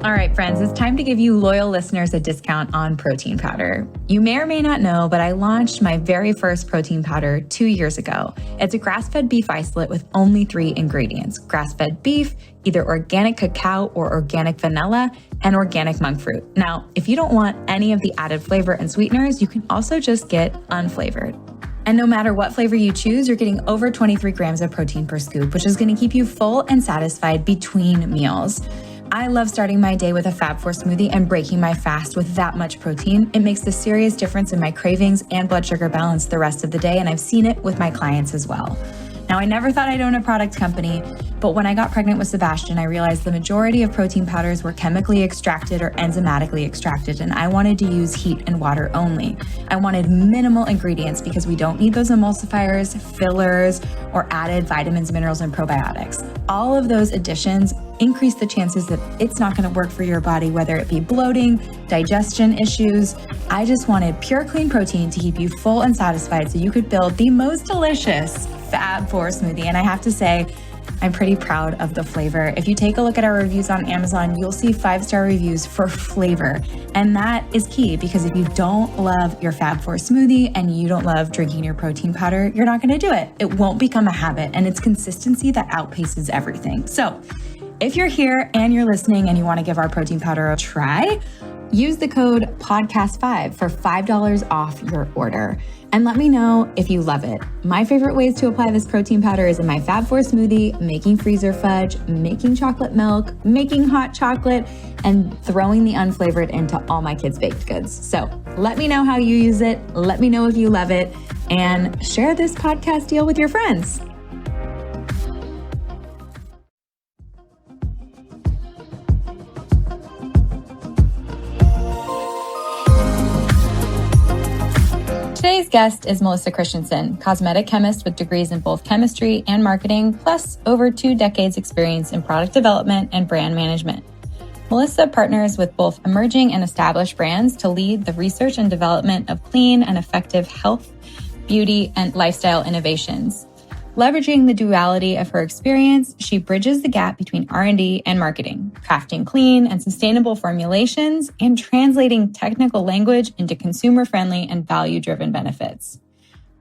All right, friends, it's time to give you loyal listeners a discount on protein powder. You may or may not know, but I launched my very first protein powder 2 years ago. It's a grass-fed beef isolate with only 3 ingredients: grass-fed beef, either organic cacao or organic vanilla, and organic monk fruit. Now, if you don't want any of the added flavor and sweeteners, you can also just get unflavored. And no matter what flavor you choose, you're getting over 23 grams of protein per scoop, which is going to keep you full and satisfied between meals. I love starting my day with a Fab4 smoothie and breaking my fast with that much protein. It makes a serious difference in my cravings and blood sugar balance the rest of the day, and I've seen it with my clients as well. Now, I never thought I'd own a product company, but when I got pregnant with Sebastian, I realized the majority of protein powders were chemically extracted or enzymatically extracted, and I wanted to use heat and water only. I wanted minimal ingredients because we don't need those emulsifiers, fillers, or added vitamins, minerals, and probiotics. All of those additions increase the chances that it's not going to work for your body, whether it be bloating, digestion issues. I just wanted pure, clean protein to keep you full and satisfied so you could build the most delicious Fab4 smoothie. And I have to say, I'm pretty proud of the flavor. If you take a look at our reviews on Amazon, you'll see 5-star reviews for flavor. And that is key, because if you don't love your Fab4 smoothie and you don't love drinking your protein powder, you're not going to do it. It won't become a habit, and it's consistency that outpaces everything. So if you're here and you're listening and you want to give our protein powder a try, use the code podcast5 for $5 off your order. And let me know if you love it. My favorite ways to apply this protein powder is in my Fab4 smoothie, making freezer fudge, making chocolate milk, making hot chocolate, and throwing the unflavored into all my kids' baked goods. So let me know how you use it. Let me know if you love it, and share this podcast deal with your friends. Today's guest is Melissa Christenson, cosmetic chemist with degrees in both chemistry and marketing, plus over 2 decades experience in product development and brand management. Melissa partners with both emerging and established brands to lead the research and development of clean and effective health, beauty, and lifestyle innovations. Leveraging the duality of her experience, she bridges the gap between R&D and marketing, crafting clean and sustainable formulations and translating technical language into consumer-friendly and value-driven benefits.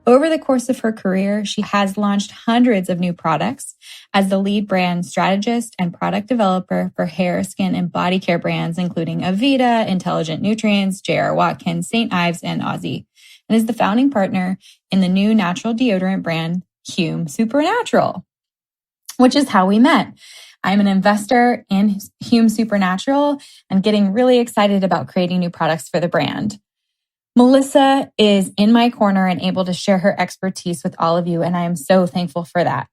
Over the course of her career, she has launched hundreds of new products as the lead brand strategist and product developer for hair, skin, and body care brands, including Aveda, Intelligent Nutrients, J.R. Watkins, St. Ives, and Aussie, and is the founding partner in the new natural deodorant brand, Hume Supernatural, which is how we met. I'm an investor in Hume Supernatural and getting really excited about creating new products for the brand. Melissa is in my corner and able to share her expertise with all of you, and I am so thankful for that.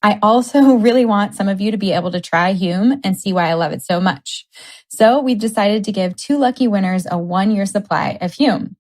I also really want some of you to be able to try Hume and see why I love it so much. So we've decided to give 2 lucky winners a 1-year supply of Hume.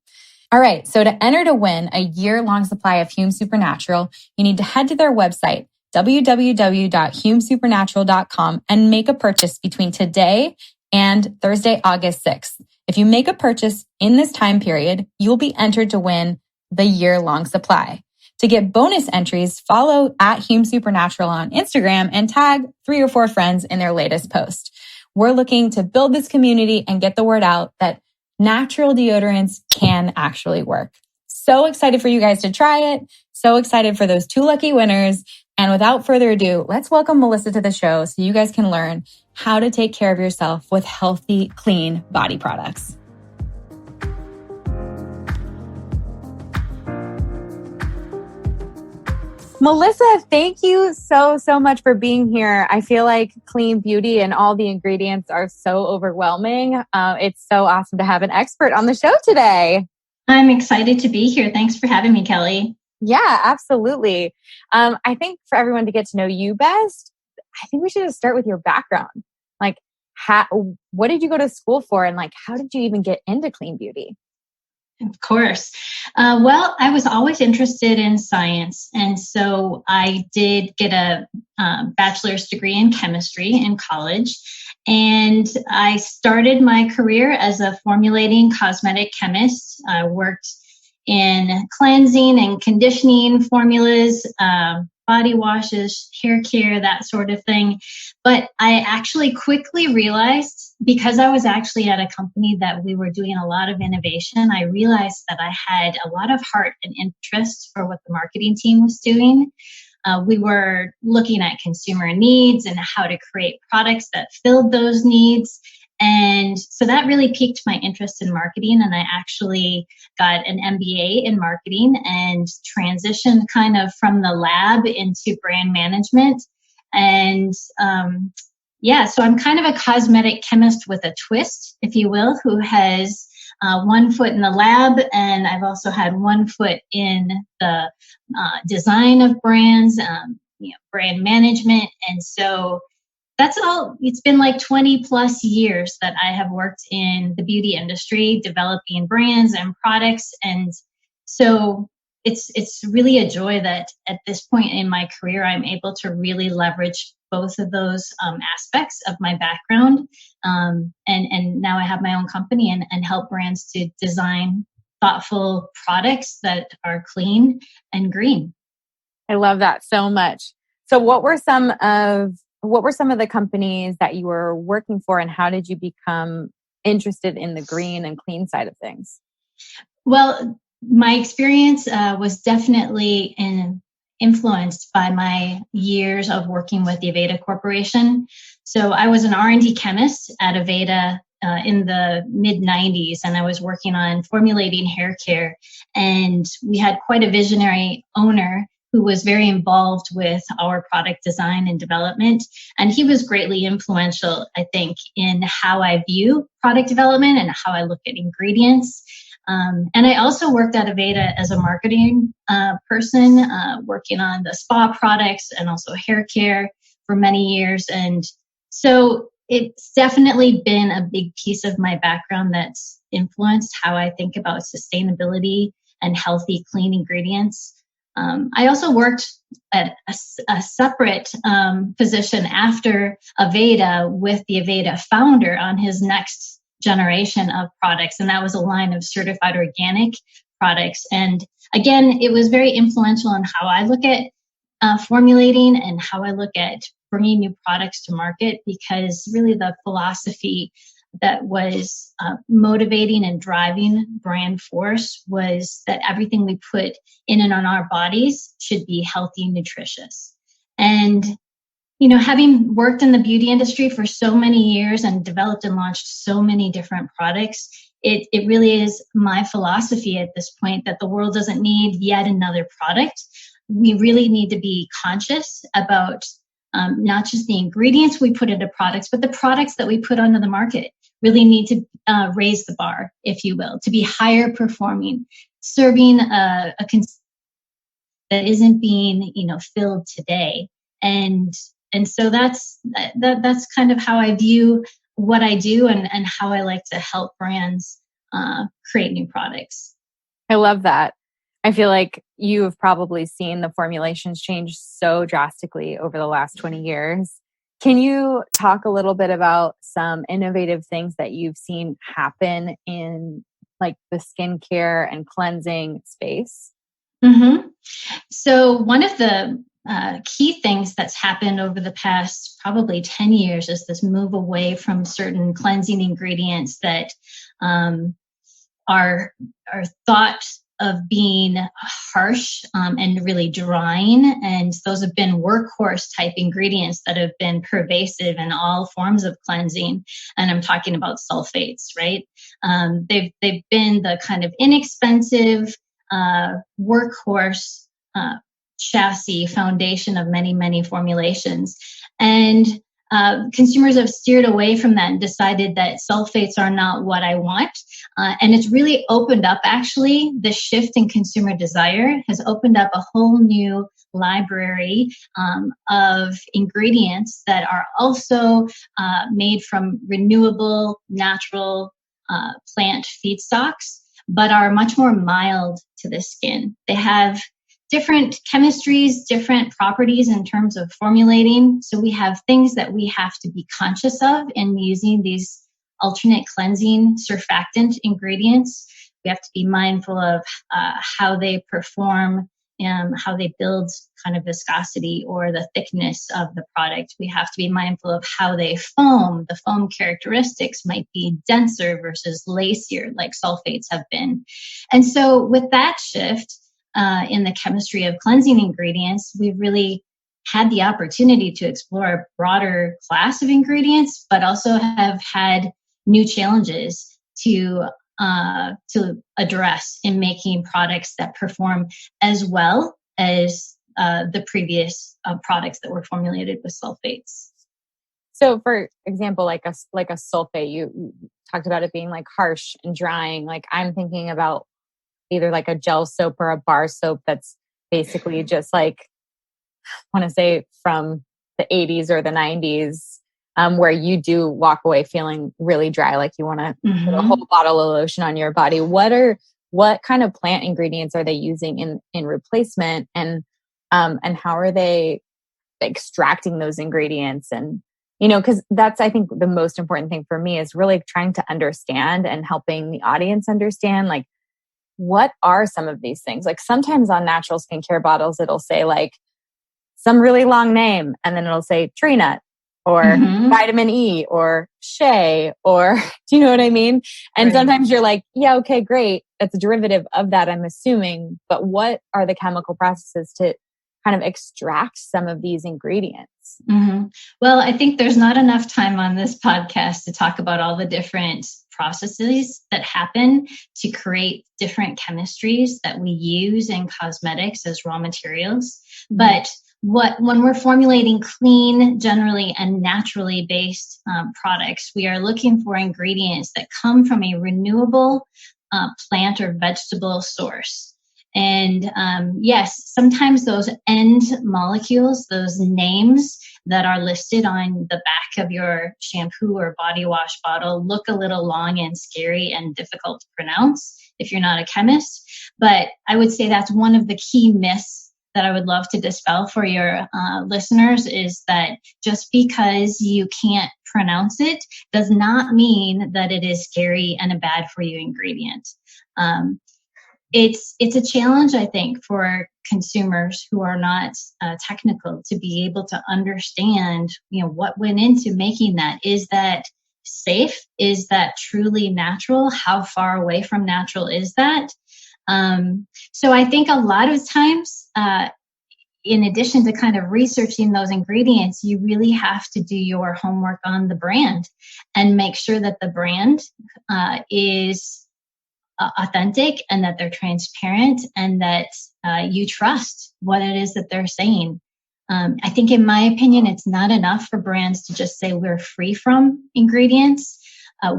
All right, so to enter to win a year-long supply of Hume Supernatural, you need to head to their website, www.humesupernatural.com, and make a purchase between today and Thursday, August 6th. If you make a purchase in this time period, you'll be entered to win the year-long supply. To get bonus entries, follow at Hume Supernatural on Instagram and tag 3 or 4 friends in their latest post. We're looking to build this community and get the word out that natural deodorants can actually work. So excited for you guys to try it. So excited for those 2 lucky winners. And without further ado, let's welcome Melissa to the show so you guys can learn how to take care of yourself with healthy, clean body products. Melissa, thank you so much for being here. I feel like clean beauty and all the ingredients are so overwhelming. It's so awesome to have an expert on the show today. I'm excited to be here. Thanks for having me, Kelly. Yeah, absolutely. I think for everyone to get to know you best, I think we should just start with your background. Like, what did you go to school for? And how did you even get into clean beauty? Of course. Well, I was always interested in science. And so I did get a bachelor's degree in chemistry in college. And I started my career as a formulating cosmetic chemist. I worked in cleansing and conditioning formulas body washes, hair care, that sort of thing. But I actually quickly realized, because I was actually at a company that we were doing a lot of innovation, I realized that I had a lot of heart and interest for what the marketing team was doing. We were looking at consumer needs and how to create products that filled those needs. And so that really piqued my interest in marketing. And I actually got an MBA in marketing and transitioned kind of from the lab into brand management. And so I'm kind of a cosmetic chemist with a twist, if you will, who has one foot in the lab, and I've also had one foot in the design of brands, brand management. And so that's all. It's been like 20 plus years that I have worked in the beauty industry, developing brands and products. And so it's really a joy that at this point in my career, I'm able to really leverage both of those aspects of my background. And now I have my own company and help brands to design thoughtful products that are clean and green. I love that so much. So what were some of the companies that you were working for, and how did you become interested in the green and clean side of things? Well, my experience was definitely influenced by my years of working with the Aveda Corporation. So I was an R&D chemist at Aveda in the mid 90s, and I was working on formulating hair care. And we had quite a visionary owner who was very involved with our product design and development. And he was greatly influential, I think, in how I view product development and how I look at ingredients. And I also worked at Aveda as a marketing person, working on the spa products and also hair care for many years. And so it's definitely been a big piece of my background that's influenced how I think about sustainability and healthy, clean ingredients. I also worked at a separate position after Aveda with the Aveda founder on his next generation of products. And that was a line of certified organic products. And again, it was very influential in how I look at formulating and how I look at bringing new products to market, because really the philosophy that was motivating and driving brand force was that everything we put in and on our bodies should be healthy and nutritious. And having worked in the beauty industry for so many years and developed and launched so many different products, it really is my philosophy at this point that the world doesn't need yet another product. We really need to be conscious about not just the ingredients we put into products, but the products that we put onto the market really need to raise the bar, if you will, to be higher performing, serving a that isn't being filled today. And so that's kind of how I view what I do and how I like to help brands create new products. I love that. I feel like you have probably seen the formulations change so drastically over the last 20 years. Can you talk a little bit about some innovative things that you've seen happen in like the skincare and cleansing space? Mm-hmm. So one of the key things that's happened over the past probably 10 years is this move away from certain cleansing ingredients that are thought of being harsh and really drying. And those have been workhorse type ingredients that have been pervasive in all forms of cleansing. And I'm talking about sulfates, right? They've been the kind of inexpensive workhorse chassis foundation of many, many formulations. And consumers have steered away from that and decided that sulfates are not what I want. And it's really opened up, actually, the shift in consumer desire has opened up a whole new library of ingredients that are also made from renewable, natural plant feedstocks, but are much more mild to the skin. They have different chemistries, different properties in terms of formulating. So we have things that we have to be conscious of in using these alternate cleansing surfactant ingredients. We have to be mindful of how they perform how they build kind of viscosity or the thickness of the product. We have to be mindful of how they foam. The foam characteristics might be denser versus lacier, like sulfates have been. And so with that shift in the chemistry of cleansing ingredients, we've really had the opportunity to explore a broader class of ingredients, but also have had new challenges to address in making products that perform as well as the previous products that were formulated with sulfates. So, for example, like a sulfate, you talked about it being like harsh and drying. Like I'm thinking about either like a gel soap or a bar soap that's basically just like, I want to say from the 80s or the 90s, where you do walk away feeling really dry, like you want to put a whole bottle of lotion on your body. What kind of plant ingredients are they using in replacement, and how are they extracting those ingredients? And because that's, I think, the most important thing for me is really trying to understand and helping the audience understand, like, what are some of these things? Like sometimes on natural skincare bottles, it'll say like some really long name, and then it'll say tree nut or vitamin E or shea, or do you know what I mean? And sometimes you're like, yeah, okay, great. That's a derivative of that, I'm assuming. But what are the chemical processes to kind of extract some of these ingredients? Well, I think there's not enough time on this podcast to talk about all the different processes that happen to create different chemistries that we use in cosmetics as raw materials. But when we're formulating clean, generally and naturally based products, we are looking for ingredients that come from a renewable plant or vegetable source. And yes, sometimes those end molecules, those names that are listed on the back of your shampoo or body wash bottle look a little long and scary and difficult to pronounce if you're not a chemist. But I would say that's one of the key myths that I would love to dispel for your listeners, is that just because you can't pronounce it does not mean that it is scary and a bad for you ingredient. It's a challenge, I think, for consumers who are not technical to be able to understand, what went into making that. Is that safe? Is that truly natural? How far away from natural is that? So I think a lot of times, in addition to kind of researching those ingredients, you really have to do your homework on the brand and make sure that the brand is authentic and that they're transparent and that you trust what it is that they're saying. I think, in my opinion, it's not enough for brands to just say we're free from ingredients.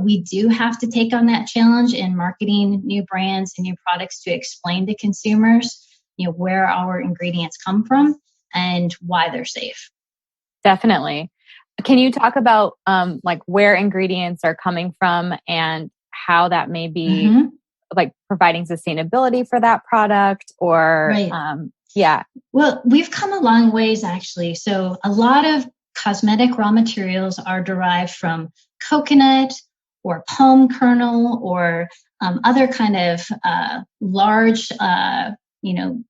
We do have to take on that challenge in marketing new brands and new products to explain to consumers, where our ingredients come from and why they're safe. Definitely. Can you talk about like where ingredients are coming from and how that may be like providing sustainability for that product, or Well, we've come a long ways, actually. So a lot of cosmetic raw materials are derived from coconut or palm kernel or other kind of large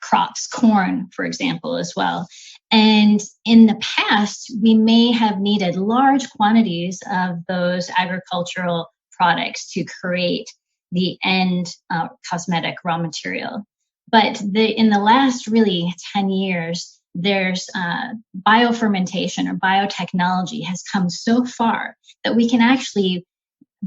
crops, corn, for example, as well. And in the past, we may have needed large quantities of those agricultural products to create the end cosmetic raw material. But in the last really 10 years, there's biofermentation or biotechnology has come so far that we can actually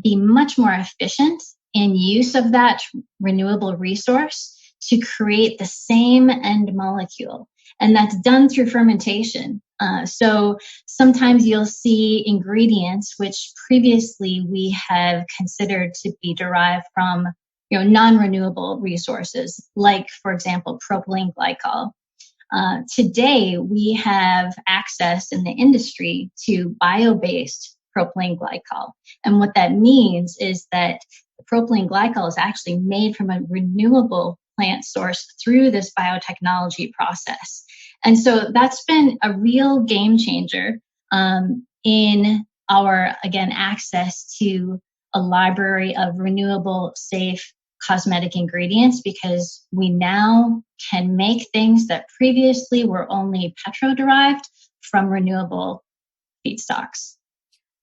be much more efficient in use of that renewable resource to create the same end molecule. And that's done through fermentation. So sometimes you'll see ingredients which previously we have considered to be derived from non-renewable resources, like, for example, propylene glycol. Today, we have access in the industry to bio-based propylene glycol. And what that means is that the propylene glycol is actually made from a renewable plant source through this biotechnology process. And so that's been a real game changer in our, again, access to a library of renewable, safe, cosmetic ingredients because we now can make things that previously were only petro-derived from renewable feedstocks.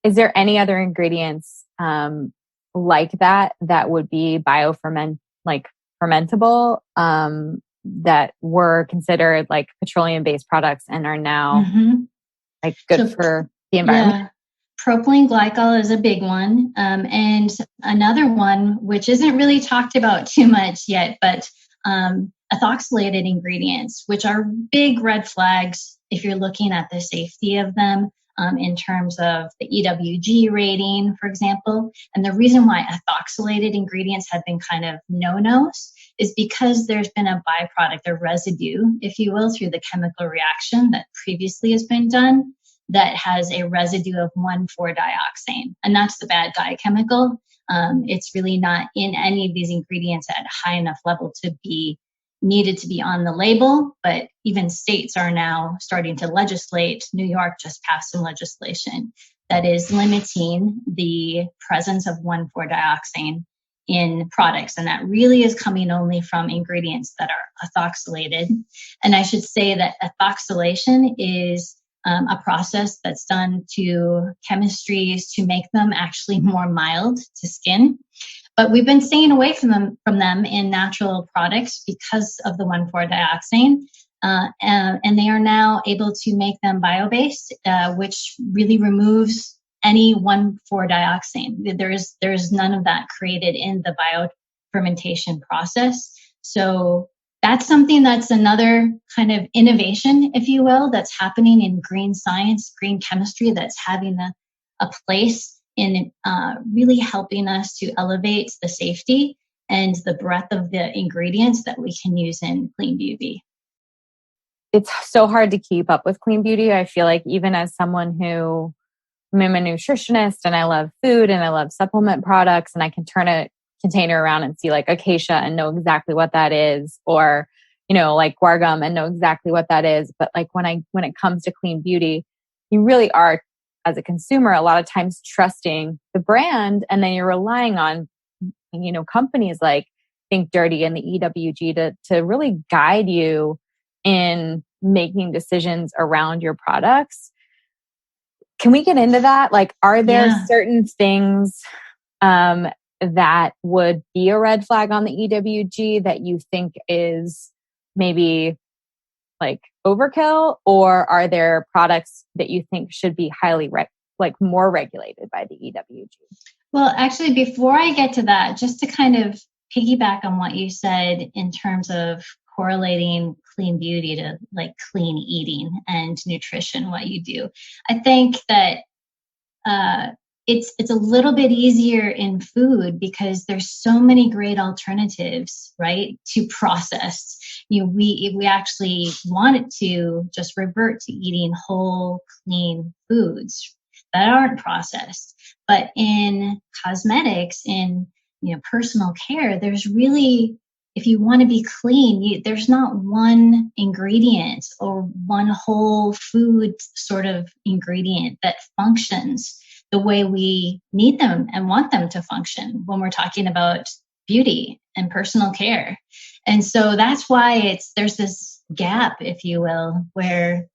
Is there any other ingredients like that would be fermentable that were considered like petroleum-based products and are now like good for the environment? Yeah. Propylene glycol is a big one. And another one, which isn't really talked about too much yet, but ethoxylated ingredients, which are big red flags if you're looking at the safety of them in terms of the EWG rating, for example. And the reason why ethoxylated ingredients have been kind of no-nos is because there's been a byproduct, a residue, if you will, through the chemical reaction that previously has been done that has a residue of 1,4-dioxane. And that's the bad guy chemical. It's really not in any of these ingredients at a high enough level to be needed to be on the label, but even states are now starting to legislate. New York just passed some legislation that is limiting the presence of 1,4-dioxane in products. And that really is coming only from ingredients that are ethoxylated. And I should say that ethoxylation is a process that's done to chemistries to make them actually more mild to skin. But we've been staying away from them in natural products because of the 1,4-dioxane. And they are now able to make them bio-based, which really removes any 1,4-dioxane. There's none of that created in the biofermentation process. So that's something that's another kind of innovation, if you will, that's happening in green science, green chemistry, that's having a place in really helping us to elevate the safety and the breadth of the ingredients that we can use in clean beauty. It's so hard to keep up with clean beauty. I feel like even as someone I'm a nutritionist and I love food and I love supplement products and I can turn a container around and see like acacia and know exactly what that is, or, like guar gum and know exactly what that is. But like when it comes to clean beauty, you really are, as a consumer, a lot of times trusting the brand, and then you're relying on, companies like Think Dirty and the EWG to really guide you in making decisions around your products. Can we get into that? Like, are there certain things that would be a red flag on the EWG that you think is maybe like overkill, or are there products that you think should be highly more regulated by the EWG? Well, actually, before I get to that, just to kind of piggyback on what you said in terms of correlating clean beauty to like clean eating and nutrition, what you do, I think that it's a little bit easier in food because there's so many great alternatives, right, to processed. We actually wanted to just revert to eating whole, clean foods that aren't processed. But in cosmetics, in personal care, there's really, if you want to be clean, there's not one ingredient or one whole food sort of ingredient that functions the way we need them and want them to function when we're talking about beauty and personal care. And so that's why there's this gap, if you will, where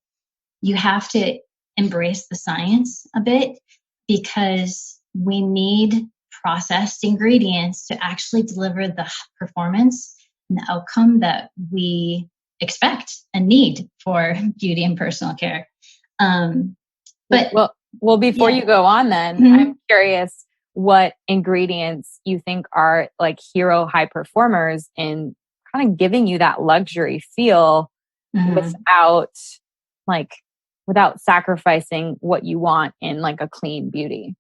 you have to embrace the science a bit, because we need processed ingredients to actually deliver the performance and the outcome that we expect and need for beauty and personal care. Well, before you go on then, I'm curious what ingredients you think are like hero high performers in kind of giving you that luxury feel without sacrificing what you want in like a clean beauty.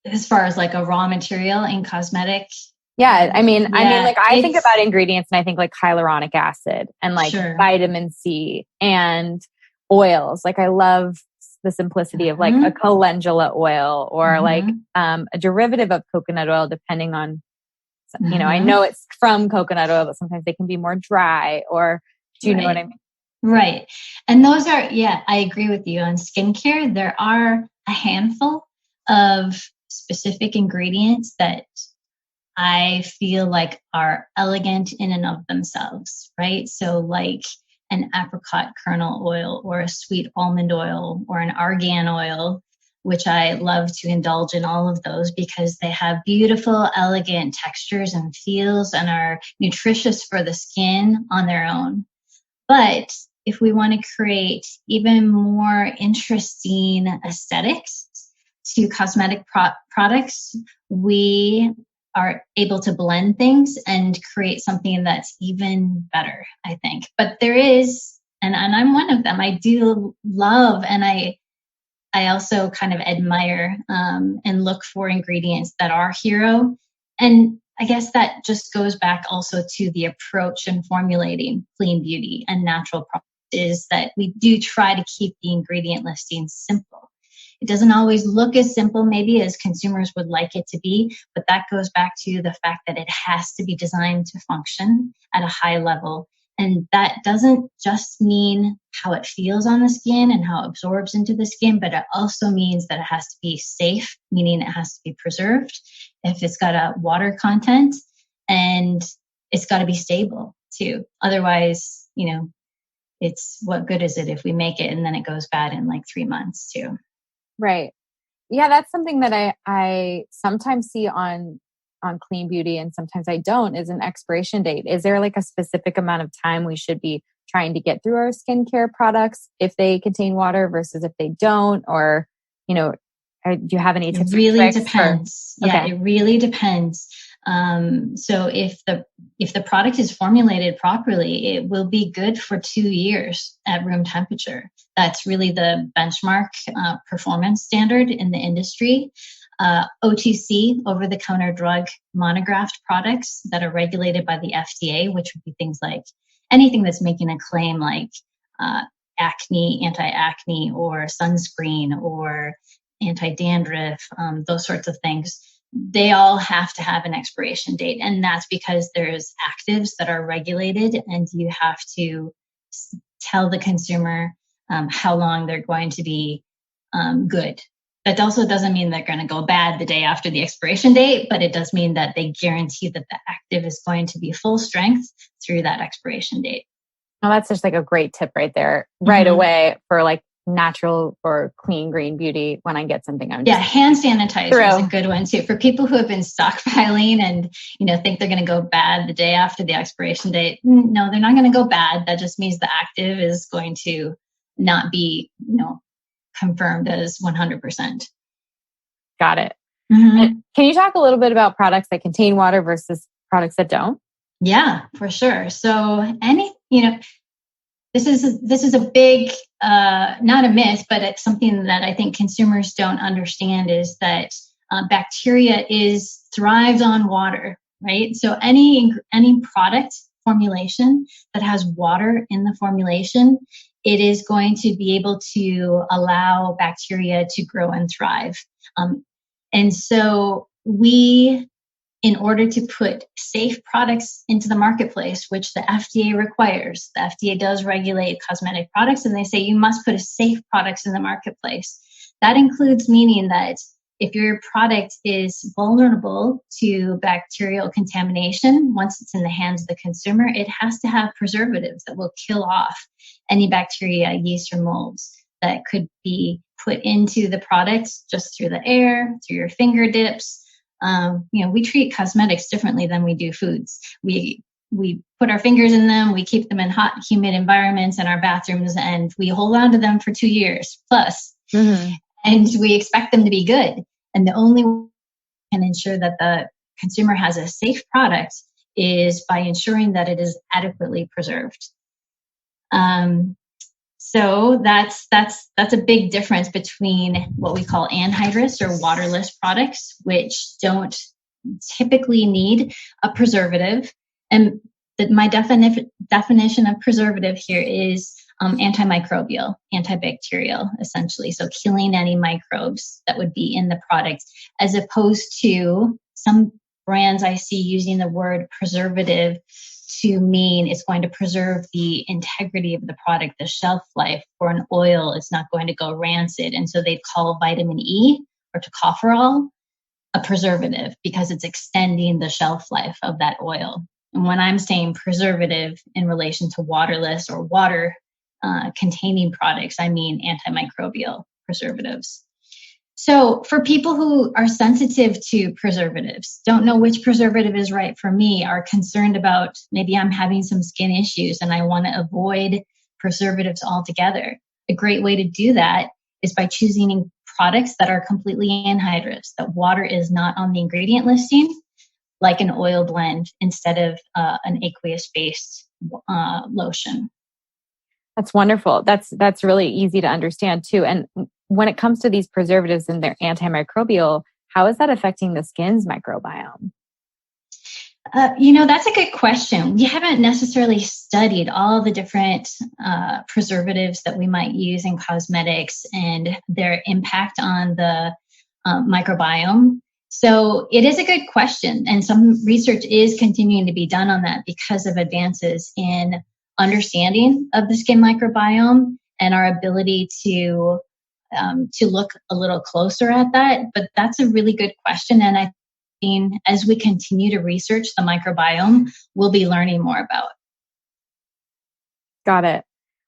As far as like a raw material in cosmetic. Yeah. I mean, I think about ingredients and I think like hyaluronic acid and like vitamin C and oils. Like I love the simplicity of like a calendula oil or like a derivative of coconut oil, depending on, I know it's from coconut oil, but sometimes they can be more dry, or do you know what I mean? Right. And those are, I agree with you. On skincare, there are a handful of specific ingredients that I feel like are elegant in and of themselves, right? So like an apricot kernel oil or a sweet almond oil or an argan oil, which I love to indulge in all of those because they have beautiful, elegant textures and feels and are nutritious for the skin on their own. But if we want to create even more interesting aesthetics to cosmetic products, we are able to blend things and create something that's even better, I think. But there is, and I'm one of them, I do love and I also kind of admire and look for ingredients that are hero. And I guess that just goes back also to the approach in formulating clean beauty and natural products is that we do try to keep the ingredient listing simple. It doesn't always look as simple maybe as consumers would like it to be, but that goes back to the fact that it has to be designed to function at a high level. And that doesn't just mean how it feels on the skin and how it absorbs into the skin, but it also means that it has to be safe, meaning it has to be preserved. If it's got a water content, and it's got to be stable too. Otherwise, it's what good is it if we make it and then it goes bad in like 3 months too. Right. Yeah, that's something that I sometimes see on clean beauty and sometimes I don't, is an expiration date. Is there like a specific amount of time we should be trying to get through our skincare products if they contain water versus if they don't? Or, do you have any tips? It really depends. Yeah, it really depends. So if the product is formulated properly, it will be good for 2 years at room temperature. That's really the benchmark performance standard in the industry. OTC, over-the-counter drug monographed products that are regulated by the FDA, which would be things like anything that's making a claim like acne, anti-acne, or sunscreen, or anti-dandruff, those sorts of things. They all have to have an expiration date. And that's because there's actives that are regulated and you have to tell the consumer how long they're going to be good. That also doesn't mean they're going to go bad the day after the expiration date, but it does mean that they guarantee that the active is going to be full strength through that expiration date. Oh, that's just like a great tip right there, right away for like natural or clean green beauty. When I get something, hand sanitizer is a good one too for people who have been stockpiling and think they're going to go bad the day after the expiration date. No, they're not going to go bad. That just means the active is going to not be confirmed as 100%. Got it. Mm-hmm. Can you talk a little bit about products that contain water versus products that don't? Yeah, for sure. So this is a big, not a myth, but it's something that I think consumers don't understand is that bacteria thrives on water, right? So any product formulation that has water in the formulation, it is going to be able to allow bacteria to grow and thrive. And so in order to put safe products into the marketplace, which the FDA requires, the FDA does regulate cosmetic products, and they say you must put safe products in the marketplace. That includes meaning that if your product is vulnerable to bacterial contamination, once it's in the hands of the consumer, it has to have preservatives that will kill off any bacteria, yeast, or molds that could be put into the product just through the air, through your fingertips. We treat cosmetics differently than we do foods. We put our fingers in them, we keep them in hot, humid environments in our bathrooms, and we hold on to them for 2 years plus. Mm-hmm. And we expect them to be good. And the only way we can ensure that the consumer has a safe product is by ensuring that it is adequately preserved. So that's a big difference between what we call anhydrous or waterless products, which don't typically need a preservative. And my definition of preservative here is antimicrobial, antibacterial, essentially. So killing any microbes that would be in the product, as opposed to some brands I see using the word preservative to mean it's going to preserve the integrity of the product, the shelf life. For an oil, it's not going to go rancid. And so they'd call vitamin E or tocopherol a preservative because it's extending the shelf life of that oil. And when I'm saying preservative in relation to waterless or water containing products, I mean antimicrobial preservatives. So for people who are sensitive to preservatives, don't know which preservative is right for me, are concerned about maybe I'm having some skin issues and I want to avoid preservatives altogether, a great way to do that is by choosing products that are completely anhydrous, that water is not on the ingredient listing, like an oil blend instead of an aqueous-based lotion. That's wonderful. That's really easy to understand too. And when it comes to these preservatives and they're antimicrobial, how is that affecting the skin's microbiome? That's a good question. We haven't necessarily studied all the different preservatives that we might use in cosmetics and their impact on the microbiome. So it is a good question. And some research is continuing to be done on that because of advances in understanding of the skin microbiome and our ability to look a little closer at that. But that's a really good question. And I think as we continue to research the microbiome, we'll be learning more about. Got it.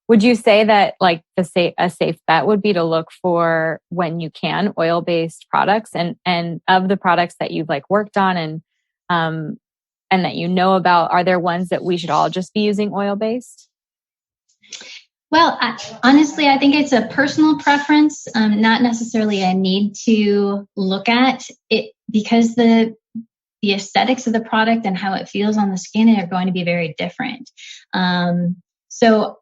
Would you say that like a safe bet would be to look for, when you can, oil-based products and of the products that you've like worked on and that you know about, are there ones that we should all just be using oil-based? Well, honestly, I think it's a personal preference, not necessarily a need to look at it because the aesthetics of the product and how it feels on the skin are going to be very different. So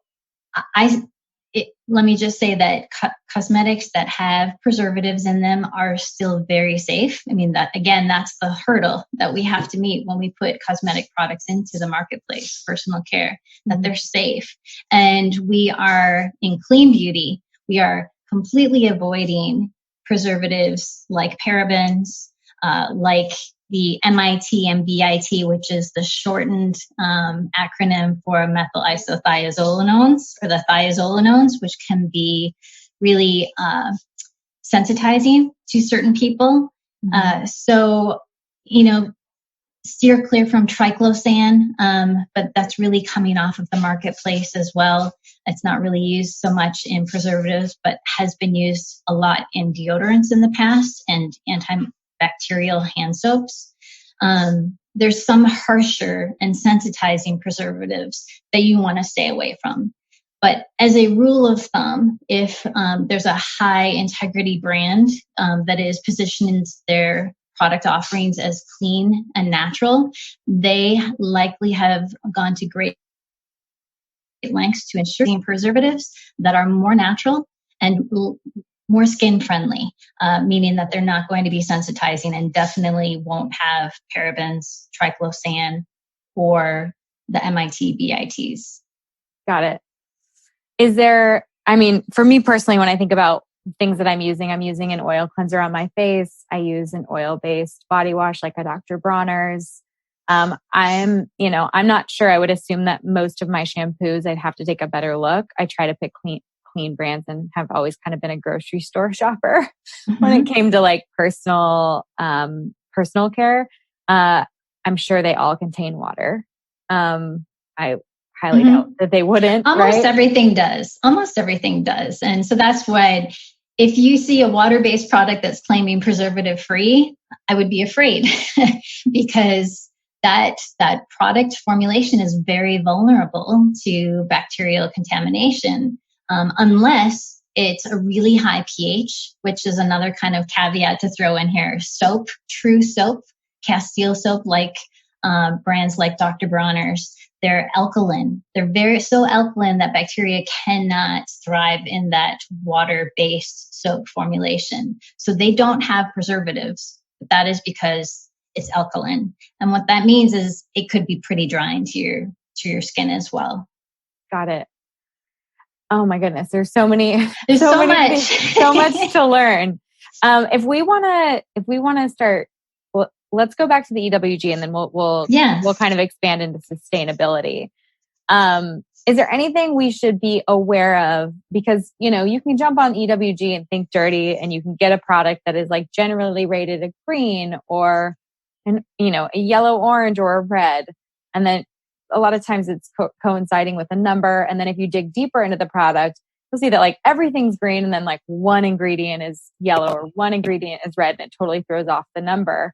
let me just say that cosmetics that have preservatives in them are still very safe. I mean, that's the hurdle that we have to meet when we put cosmetic products into the marketplace, personal care, that they're safe. And we are in clean beauty. We are completely avoiding preservatives like parabens, like the MIT and BIT, which is the shortened acronym for methyl isothiazolinones, or the thiazolinones, which can be really sensitizing to certain people. So, steer clear from triclosan, but that's really coming off of the marketplace as well. It's not really used so much in preservatives, but has been used a lot in deodorants in the past and antibacterial hand soaps. There's some harsher and sensitizing preservatives that you want to stay away from. But as a rule of thumb, if there's a high integrity brand that is positioning their product offerings as clean and natural, they likely have gone to great lengths to ensure preservatives that are more natural and more skin friendly, meaning that they're not going to be sensitizing and definitely won't have parabens, triclosan, or the MIT BITs. Got it. For me personally, when I think about things that I'm using an oil cleanser on my face. I use an oil-based body wash like a Dr. Bronner's. I'm not sure. I would assume that most of my shampoos, I'd have to take a better look. I try to pick clean brands and have always kind of been a grocery store shopper when it came to like personal care. I'm sure they all contain water. I highly doubt that they wouldn't. Almost everything does. And so that's why if you see a water-based product that's claiming preservative free, I would be afraid because that product formulation is very vulnerable to bacterial contamination, unless it's a really high pH, which is another kind of caveat to throw in here. Soap, true soap, Castile soap, like brands like Dr. Bronner's, they're alkaline. They're so alkaline that bacteria cannot thrive in that water-based soap formulation. So they don't have preservatives, but that is because it's alkaline. And what that means is it could be pretty drying to your skin as well. Got it. Oh my goodness. There's so much to learn. If we want to start, well, let's go back to the EWG and then we'll kind of expand into sustainability. Is there anything we should be aware of? Because, you can jump on EWG and think dirty, and you can get a product that is like generally rated a green or a yellow, orange, or a red. And then a lot of times it's coinciding with a number. And then if you dig deeper into the product, you'll see that like everything's green, and then like one ingredient is yellow or one ingredient is red, and it totally throws off the number.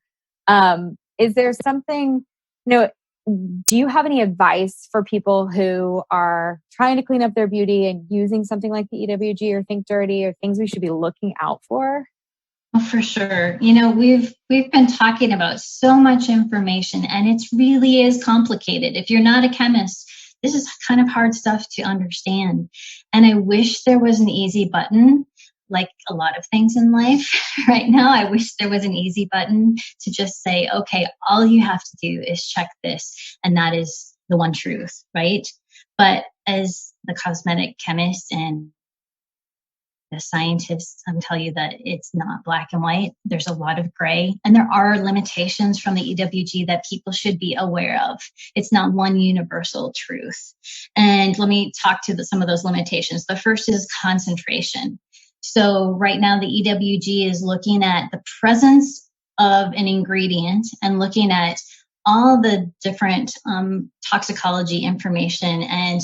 Is there something, do you have any advice for people who are trying to clean up their beauty and using something like the EWG or Think Dirty, or things we should be looking out for? Oh, for sure. We've been talking about so much information, and it really is complicated. If you're not a chemist, this is kind of hard stuff to understand. And I wish there was an easy button, like a lot of things in life right now. I wish there was an easy button to just say, okay, all you have to do is check this, and that is the one truth, right? But as the cosmetic chemist and the scientists, I'm telling you that it's not black and white. There's a lot of gray, and there are limitations from the EWG that people should be aware of. It's not one universal truth. And let me talk to some of those limitations. The first is concentration. So right now the EWG is looking at the presence of an ingredient and looking at all the different toxicology information and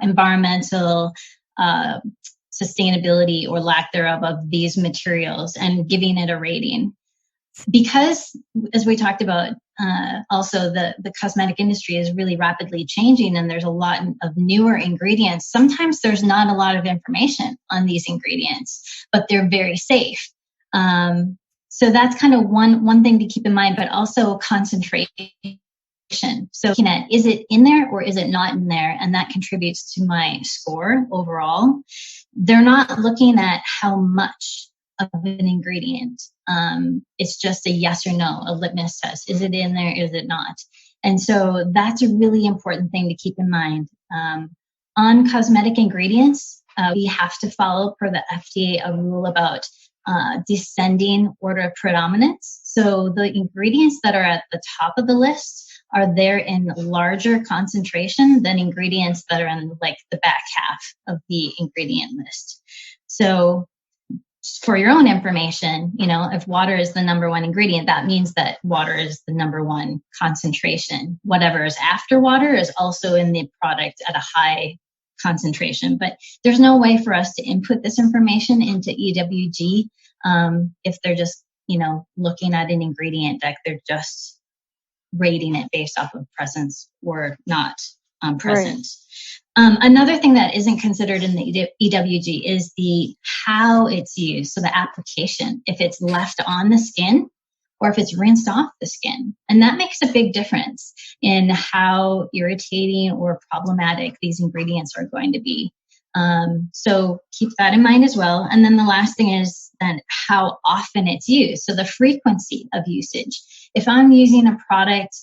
environmental sustainability or lack thereof of these materials and giving it a rating. Because, as we talked about, also the cosmetic industry is really rapidly changing, and there's a lot of newer ingredients. Sometimes there's not a lot of information on these ingredients, but they're very safe. So that's kind of one thing to keep in mind, but also concentration. So looking at, is it in there or is it not in there? And that contributes to my score overall. They're not looking at how much of an ingredient. It's just a yes or no, a litmus test. Is it in there? Is it not? And so that's a really important thing to keep in mind. On cosmetic ingredients, we have to follow, per the FDA, a rule about descending order of predominance. So the ingredients that are at the top of the list are there in larger concentration than ingredients that are in like the back half of the ingredient list. So for your own information, if water is the number one ingredient, that means that water is the number one concentration. Whatever is after water is also in the product at a high concentration. But there's no way for us to input this information into EWG if they're just, looking at an ingredient deck. They're just rating it based off of presence or not present. Right. Another thing that isn't considered in the EWG is the how it's used. So the application, if it's left on the skin or if it's rinsed off the skin. And that makes a big difference in how irritating or problematic these ingredients are going to be. So keep that in mind as well. And then the last thing is then how often it's used. So the frequency of usage. If I'm using a product,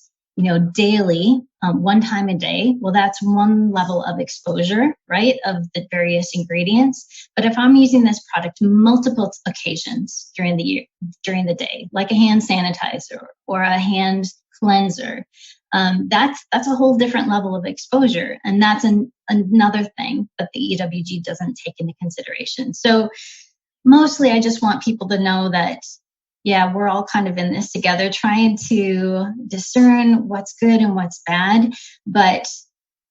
daily, one time a day, well, that's one level of exposure, right, of the various ingredients. But if I'm using this product multiple occasions during the day, like a hand sanitizer or a hand cleanser, that's a whole different level of exposure. And that's another thing that the EWG doesn't take into consideration. So mostly I just want people to know that, yeah, we're all kind of in this together, trying to discern what's good and what's bad. But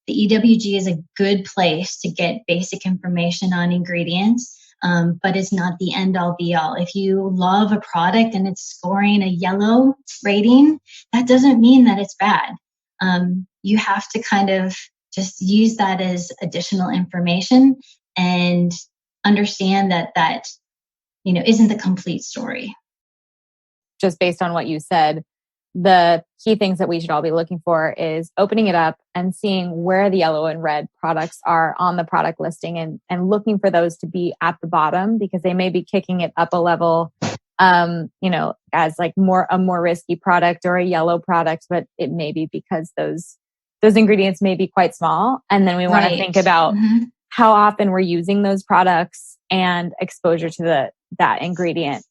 the EWG is a good place to get basic information on ingredients, but it's not the end all be all. If you love a product and it's scoring a yellow rating, that doesn't mean that it's bad. You have to kind of just use that as additional information and understand that isn't the complete story. Just based on what you said, the key things that we should all be looking for is opening it up and seeing where the yellow and red products are on the product listing and looking for those to be at the bottom, because they may be kicking it up a level, as like a more risky product or a yellow product, but it may be because those ingredients may be quite small. And then we want to think about how often we're using those products and exposure to that ingredient.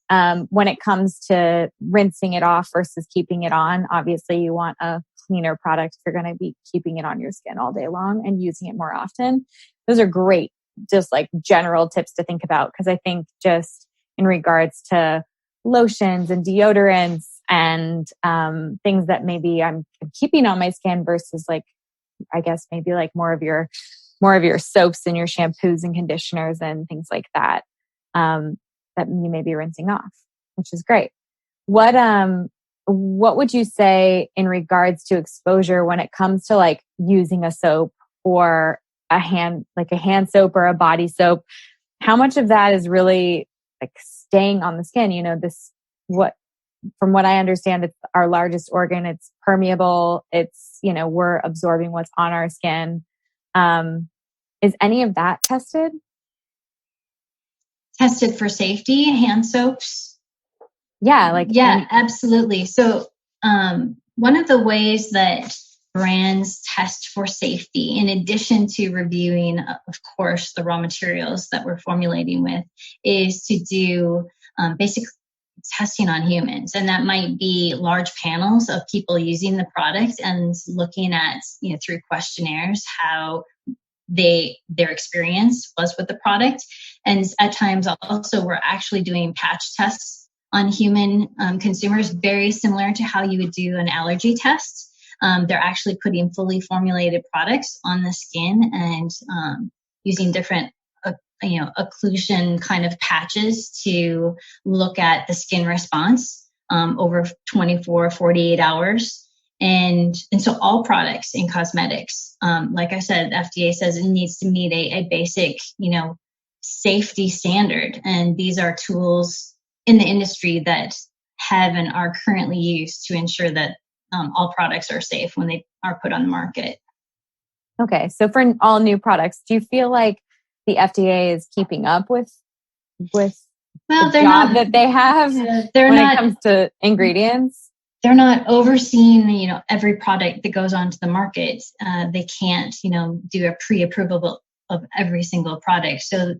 When it comes to rinsing it off versus keeping it on, obviously you want a cleaner product if you're going to be keeping it on your skin all day long and using it more often. Those are great, just like general tips to think about. Because I think just in regards to lotions and deodorants and things that maybe I'm keeping on my skin versus like, I guess maybe like more of your soaps and your shampoos and conditioners and things like that, that you may be rinsing off, which is great. What would you say in regards to exposure when it comes to like using a soap or a hand soap or a body soap? How much of that is really like staying on the skin? From what I understand, it's our largest organ. It's permeable. It's, we're absorbing what's on our skin. Is any of that tested? Tested for safety, hand soaps? Yeah, absolutely. So one of the ways that brands test for safety, in addition to reviewing, of course, the raw materials that we're formulating with, is to do basic testing on humans. And that might be large panels of people using the product and looking at, through questionnaires, how their experience was with the product. And at times also we're actually doing patch tests on human consumers, very similar to how you would do an allergy test. They're actually putting fully formulated products on the skin and using different occlusion kind of patches to look at the skin response over 24, 48 hours. And so all products in cosmetics, like I said, FDA says it needs to meet a basic, safety standard. And these are tools in the industry that have and are currently used to ensure that all products are safe when they are put on the market. Okay. So for all new products, do you feel like the FDA is keeping up with the job that they have when it comes to ingredients? They're not overseeing, every product that goes onto the market. They can't, do a pre-approval of every single product. So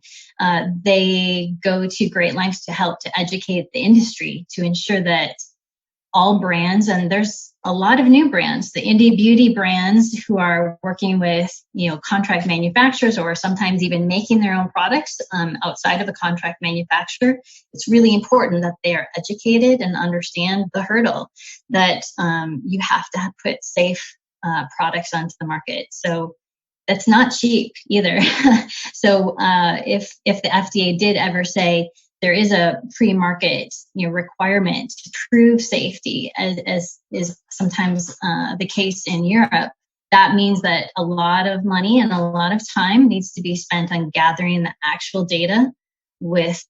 they go to great lengths to help to educate the industry to ensure that all brands, and there's a lot of new brands, the indie beauty brands who are working with, contract manufacturers or sometimes even making their own products outside of a contract manufacturer. It's really important that they are educated and understand the hurdle that you have to put safe products onto the market. So that's not cheap either. So if the FDA did ever say there is a pre-market requirement to prove safety, as is sometimes the case in Europe, that means that a lot of money and a lot of time needs to be spent on gathering the actual data with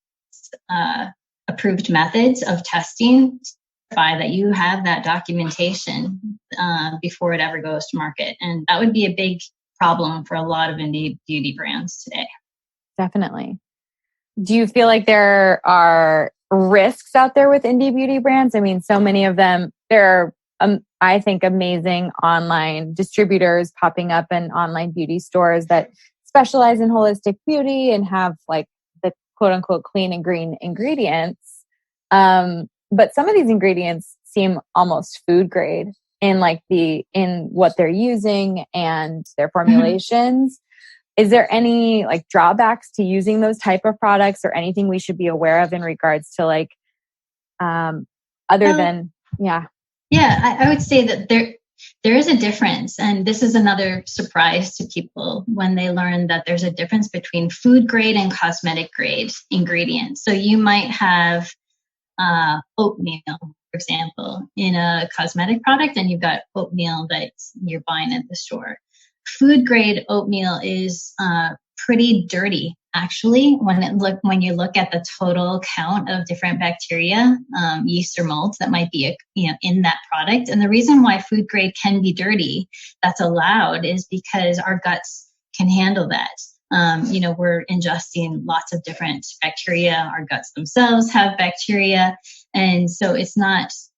approved methods of testing to verify that you have that documentation before it ever goes to market. And that would be a big problem for a lot of indie beauty brands today. Definitely. Do you feel like there are risks out there with indie beauty brands? I mean, so many of them, there are, I think, amazing online distributors popping up in online beauty stores that specialize in holistic beauty and have like the quote unquote clean and green ingredients. But some of these ingredients seem almost food grade in what they're using and their formulations. Is there any like drawbacks to using those type of products or anything we should be aware of in regards to like, I would say that there is a difference. And this is another surprise to people when they learn that there's a difference between food grade and cosmetic grade ingredients. So you might have oatmeal, for example, in a cosmetic product, and you've got oatmeal that you're buying at the store. Food grade oatmeal is pretty dirty, actually, when you look at the total count of different bacteria, yeast or molds that might be in that product. And the reason why food grade can be dirty, that's allowed, is because our guts can handle that. We're ingesting lots of different bacteria. Our guts themselves have bacteria, and so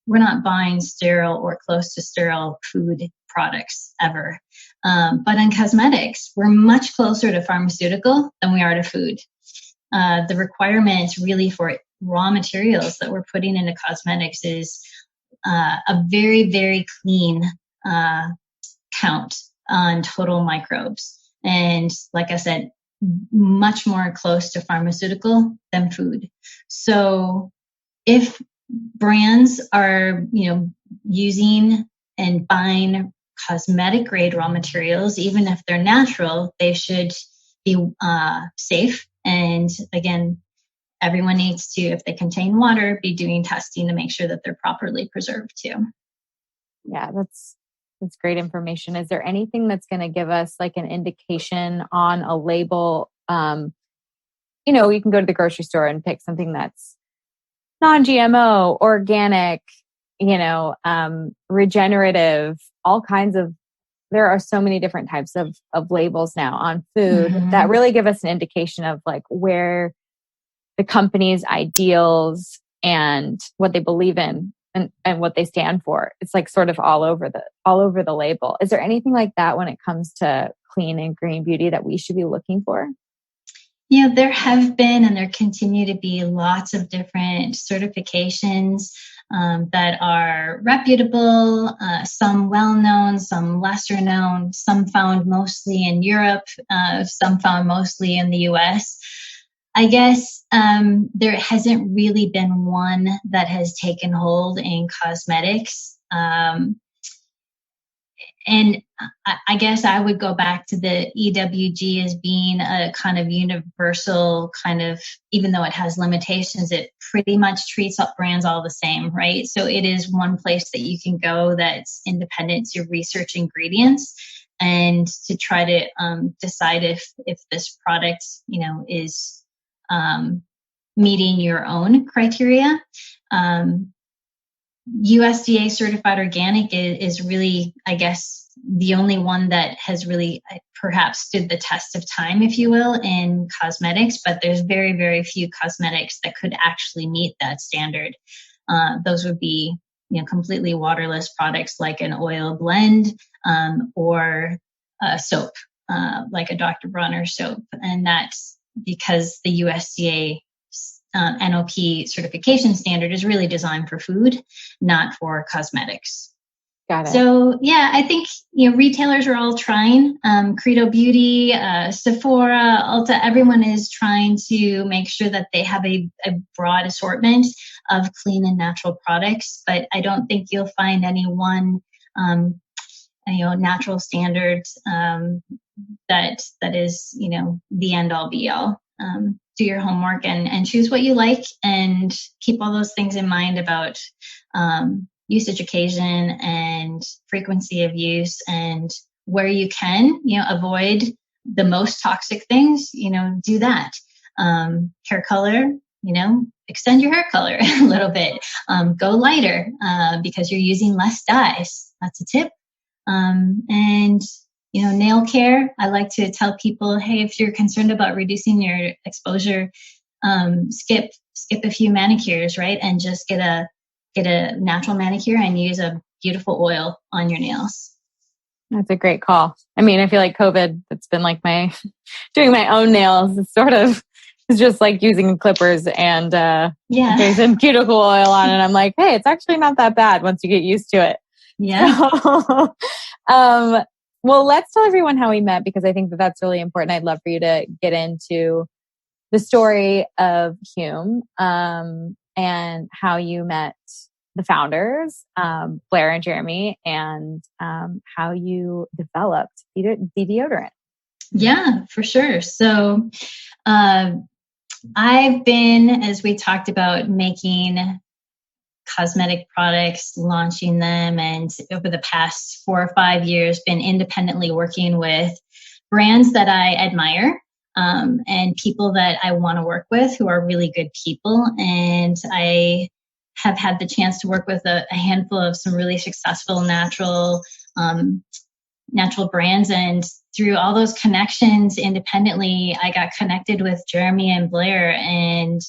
we're not buying sterile or close to sterile food products ever. But in cosmetics, we're much closer to pharmaceutical than we are to food. The requirements really for raw materials that we're putting into cosmetics is a very, very clean count on total microbes. And like I said, much more close to pharmaceutical than food. So if brands are, using and buying cosmetic grade raw materials, even if they're natural, they should be safe. And again, everyone needs to, if they contain water, be doing testing to make sure that they're properly preserved too. Yeah, that's great information. Is there anything that's going to give us like an indication on a label? You can go to the grocery store and pick something that's non-GMO, organic, regenerative, all kinds of, there are so many different types of labels now on food that really give us an indication of like where the company's ideals and what they believe in and what they stand for. It's like sort of all over the label. Is there anything like that when it comes to clean and green beauty that we should be looking for? Yeah, there have been and there continue to be lots of different certifications that are reputable, some well-known, some lesser known, some found mostly in Europe, some found mostly in the US. I guess there hasn't really been one that has taken hold in cosmetics. And I guess I would go back to the EWG as being a kind of universal kind of, even though it has limitations, it pretty much treats up brands all the same, right? So it is one place that you can go that's independent to research ingredients and to try to decide if this product, is meeting your own criteria. USDA certified organic is really, I guess, the only one that has really perhaps stood the test of time, if you will, in cosmetics, but there's very, very few cosmetics that could actually meet that standard. Those would be, completely waterless products like an oil blend or a soap, like a Dr. Bronner soap. And that's because the USDA NOP certification standard is really designed for food, not for cosmetics. Got it. So yeah, I think retailers are all trying. Credo Beauty, Sephora, Ulta, everyone is trying to make sure that they have a broad assortment of clean and natural products. But I don't think you'll find any one natural standard that is the end all be all. Do your homework and choose what you like and keep all those things in mind about usage occasion and frequency of use, and where you can, avoid the most toxic things, do that. Hair color, extend your hair color a little bit. Go lighter because you're using less dyes. That's a tip. And nail care. I like to tell people, hey, if you're concerned about reducing your exposure, skip a few manicures, right? And just get a natural manicure and use a beautiful oil on your nails. That's a great call. I mean, I feel like COVID, it's been like doing my own nails. It's just like using clippers and there's some cuticle oil on it. I'm like, hey, it's actually not that bad once you get used to it. Yeah. So, well, let's tell everyone how we met, because I think that's really important. I'd love for you to get into the story of Hume and how you met the founders, Blair and Jeremy, and how you developed the deodorant. Yeah, for sure. So I've been, as we talked about, making cosmetic products, launching them, and over the past 4 or 5 years, been independently working with brands that I admire and people that I want to work with who are really good people. And I have had the chance to work with a handful of some really successful natural brands. And through all those connections independently, I got connected with Jeremy and Blair, and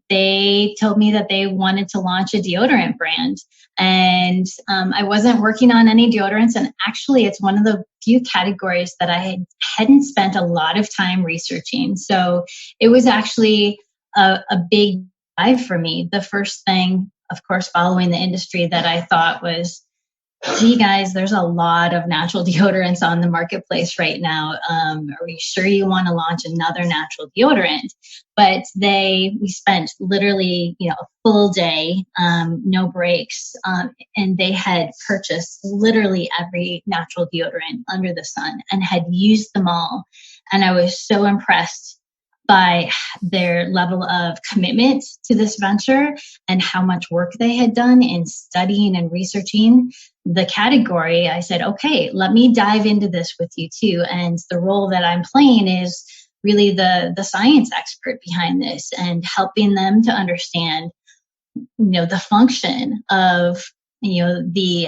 they told me that they wanted to launch a deodorant brand. And I wasn't working on any deodorants. And actually, it's one of the few categories that I hadn't spent a lot of time researching. So it was actually a big dive for me. The first thing, of course, following the industry that I thought was gee, guys, there's a lot of natural deodorants on the marketplace right now. Are we sure you want to launch another natural deodorant? But we spent literally, a full day, no breaks, and they had purchased literally every natural deodorant under the sun and had used them all. And I was so impressed by their level of commitment to this venture and how much work they had done in studying and researching the category. I said, okay, let me dive into this with you too. And the role that I'm playing is really the science expert behind this and helping them to understand, the function of, the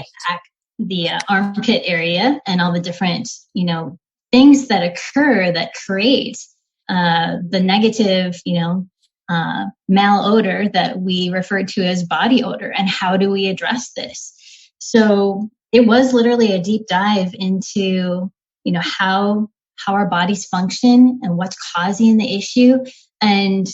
armpit area and all the different, things that occur that create the negative, malodor that we refer to as body odor, and how do we address this? So it was literally a deep dive into, how our bodies function and what's causing the issue. And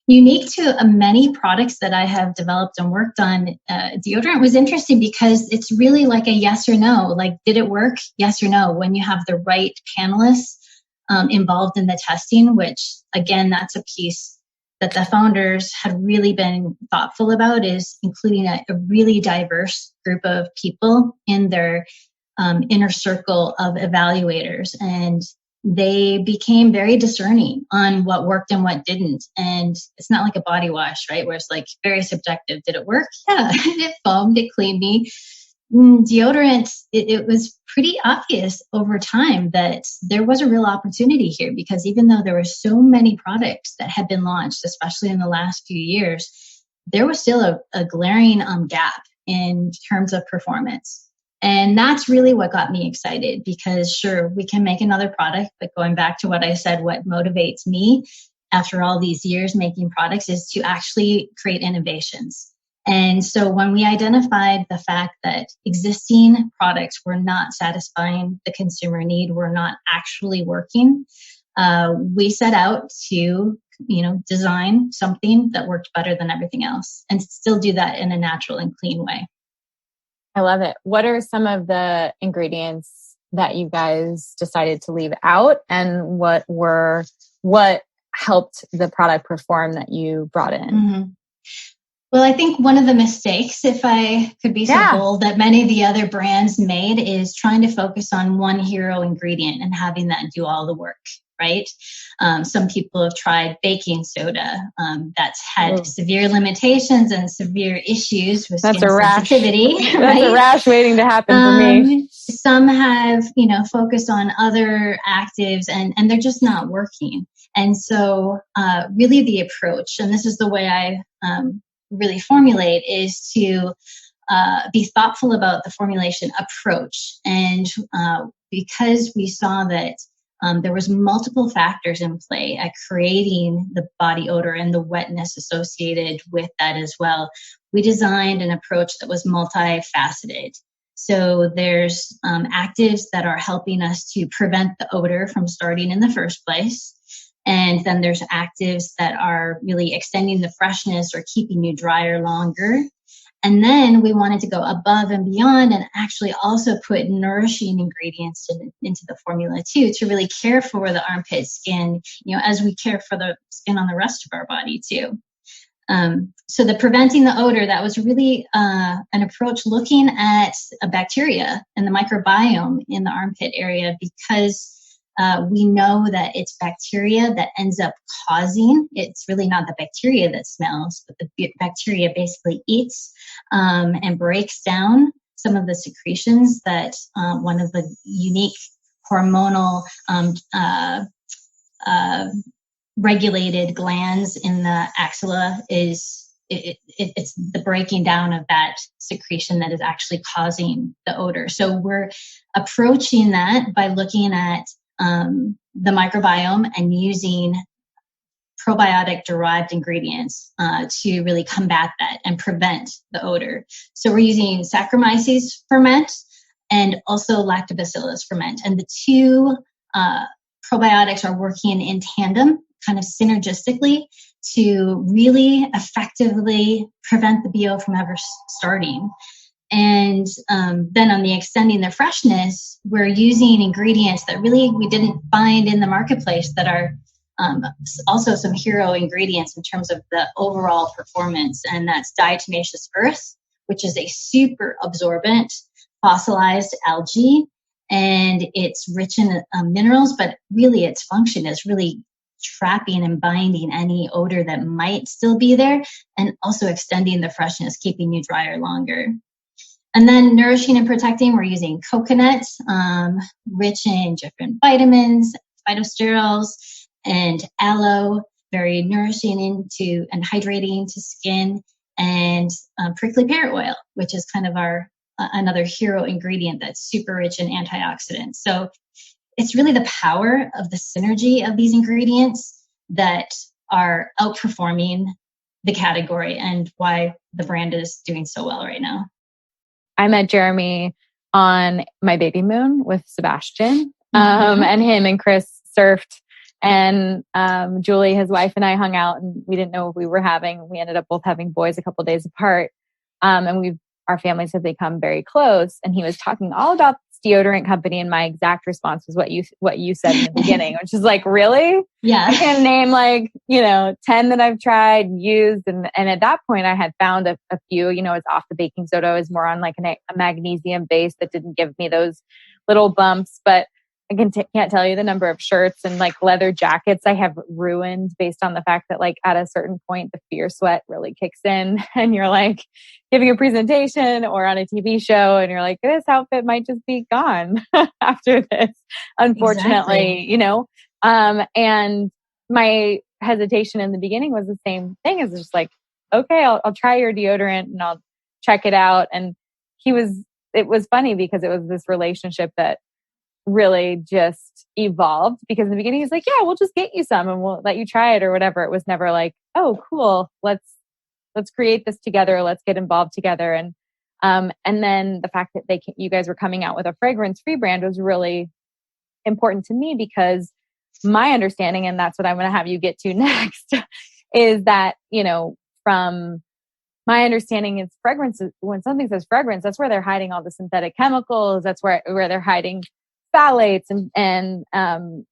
unique to many products that I have developed and worked on, deodorant was interesting because it's really like a yes or no. Like, did it work? Yes or no. When you have the right panelists involved in the testing, which again, that's a piece that the founders had really been thoughtful about, is including a really diverse group of people in their inner circle of evaluators. And they became very discerning on what worked and what didn't. And it's not like a body wash, right? Where it's like very subjective. Did it work? Yeah, it foamed, it cleaned me. Deodorant, it was pretty obvious over time that there was a real opportunity here, because even though there were so many products that had been launched, especially in the last few years, there was still a glaring gap in terms of performance. And that's really what got me excited, because sure, we can make another product, but going back to what I said, what motivates me after all these years making products is to actually create innovations. And so when we identified the fact that existing products were not satisfying the consumer need, were not actually working, we set out to, design something that worked better than everything else and still do that in a natural and clean way. I love it. What are some of the ingredients that you guys decided to leave out, and what helped the product perform that you brought in? Mm-hmm. Well, I think one of the mistakes, if I could be so bold, that many of the other brands made is trying to focus on one hero ingredient and having that do all the work, right? Some people have tried baking soda. That's had severe limitations and severe issues with skin sensitivity. Right? That's a rash waiting to happen for me. Some have, focused on other actives and they're just not working. And so really the approach, and this is the way I really formulate, is to be thoughtful about the formulation approach. And because we saw that there was multiple factors in play at creating the body odor and the wetness associated with that as well, we designed an approach that was multifaceted. So there's actives that are helping us to prevent the odor from starting in the first place. And then there's actives that are really extending the freshness or keeping you drier longer. And then we wanted to go above and beyond and actually also put nourishing ingredients into the formula too, to really care for the armpit skin, as we care for the skin on the rest of our body too. So the preventing the odor, that was really an approach looking at a bacteria and the microbiome in the armpit area, because we know that it's bacteria that ends up causing, it's really not the bacteria that smells, but the bacteria basically eats and breaks down some of the secretions that one of the unique hormonal regulated glands in the axilla is, it's the breaking down of that secretion that is actually causing the odor. So we're approaching that by looking at the microbiome and using probiotic derived ingredients to really combat that and prevent the odor. So we're using Saccharomyces ferment and also Lactobacillus ferment. And the two probiotics are working in tandem, kind of synergistically, to really effectively prevent the BO from ever starting. And then on the extending the freshness, we're using ingredients that really we didn't find in the marketplace that are also some hero ingredients in terms of the overall performance. And that's diatomaceous earth, which is a super absorbent fossilized algae. And it's rich in minerals, but really its function is really trapping and binding any odor that might still be there, and also extending the freshness, keeping you drier longer. And then nourishing and protecting, we're using coconut, rich in different vitamins, phytosterols, and aloe, very nourishing into and hydrating to skin, and prickly pear oil, which is kind of our another hero ingredient that's super rich in antioxidants. So it's really the power of the synergy of these ingredients that are outperforming the category and why the brand is doing so well right now. I met Jeremy on my baby moon with Sebastian, and him and Chris surfed, and Julie, his wife, and I hung out, and we didn't know what we were having. We ended up both having boys a couple days apart, and our families have become very close. And he was talking all about this deodorant company, and my exact response was what you said in the beginning, which is like, really? Yeah. I can name 10 that I've tried and used. And at that point I had found a few, it's off the baking soda. I was more on like a magnesium base that didn't give me those little bumps, but I can't tell you the number of shirts and like leather jackets I have ruined based on the fact that like at a certain point, the fear sweat really kicks in and you're like giving a presentation or on a TV show and you're like, this outfit might just be gone after this, unfortunately, and my hesitation in the beginning was the same thing. It's just like, okay, I'll try your deodorant and I'll check it out. And it was funny because it was this relationship that really just evolved, because in the beginning he's like, yeah, we'll just get you some and we'll let you try it or whatever. It was never like, oh, cool. Let's create this together. Let's get involved together. And then the fact that you guys were coming out with a fragrance-free brand was really important to me, because my understanding, and that's what I'm going to have you get to next, is that, from my understanding, is fragrances, when something says fragrance, that's where they're hiding all the synthetic chemicals. That's where they're hiding phthalates and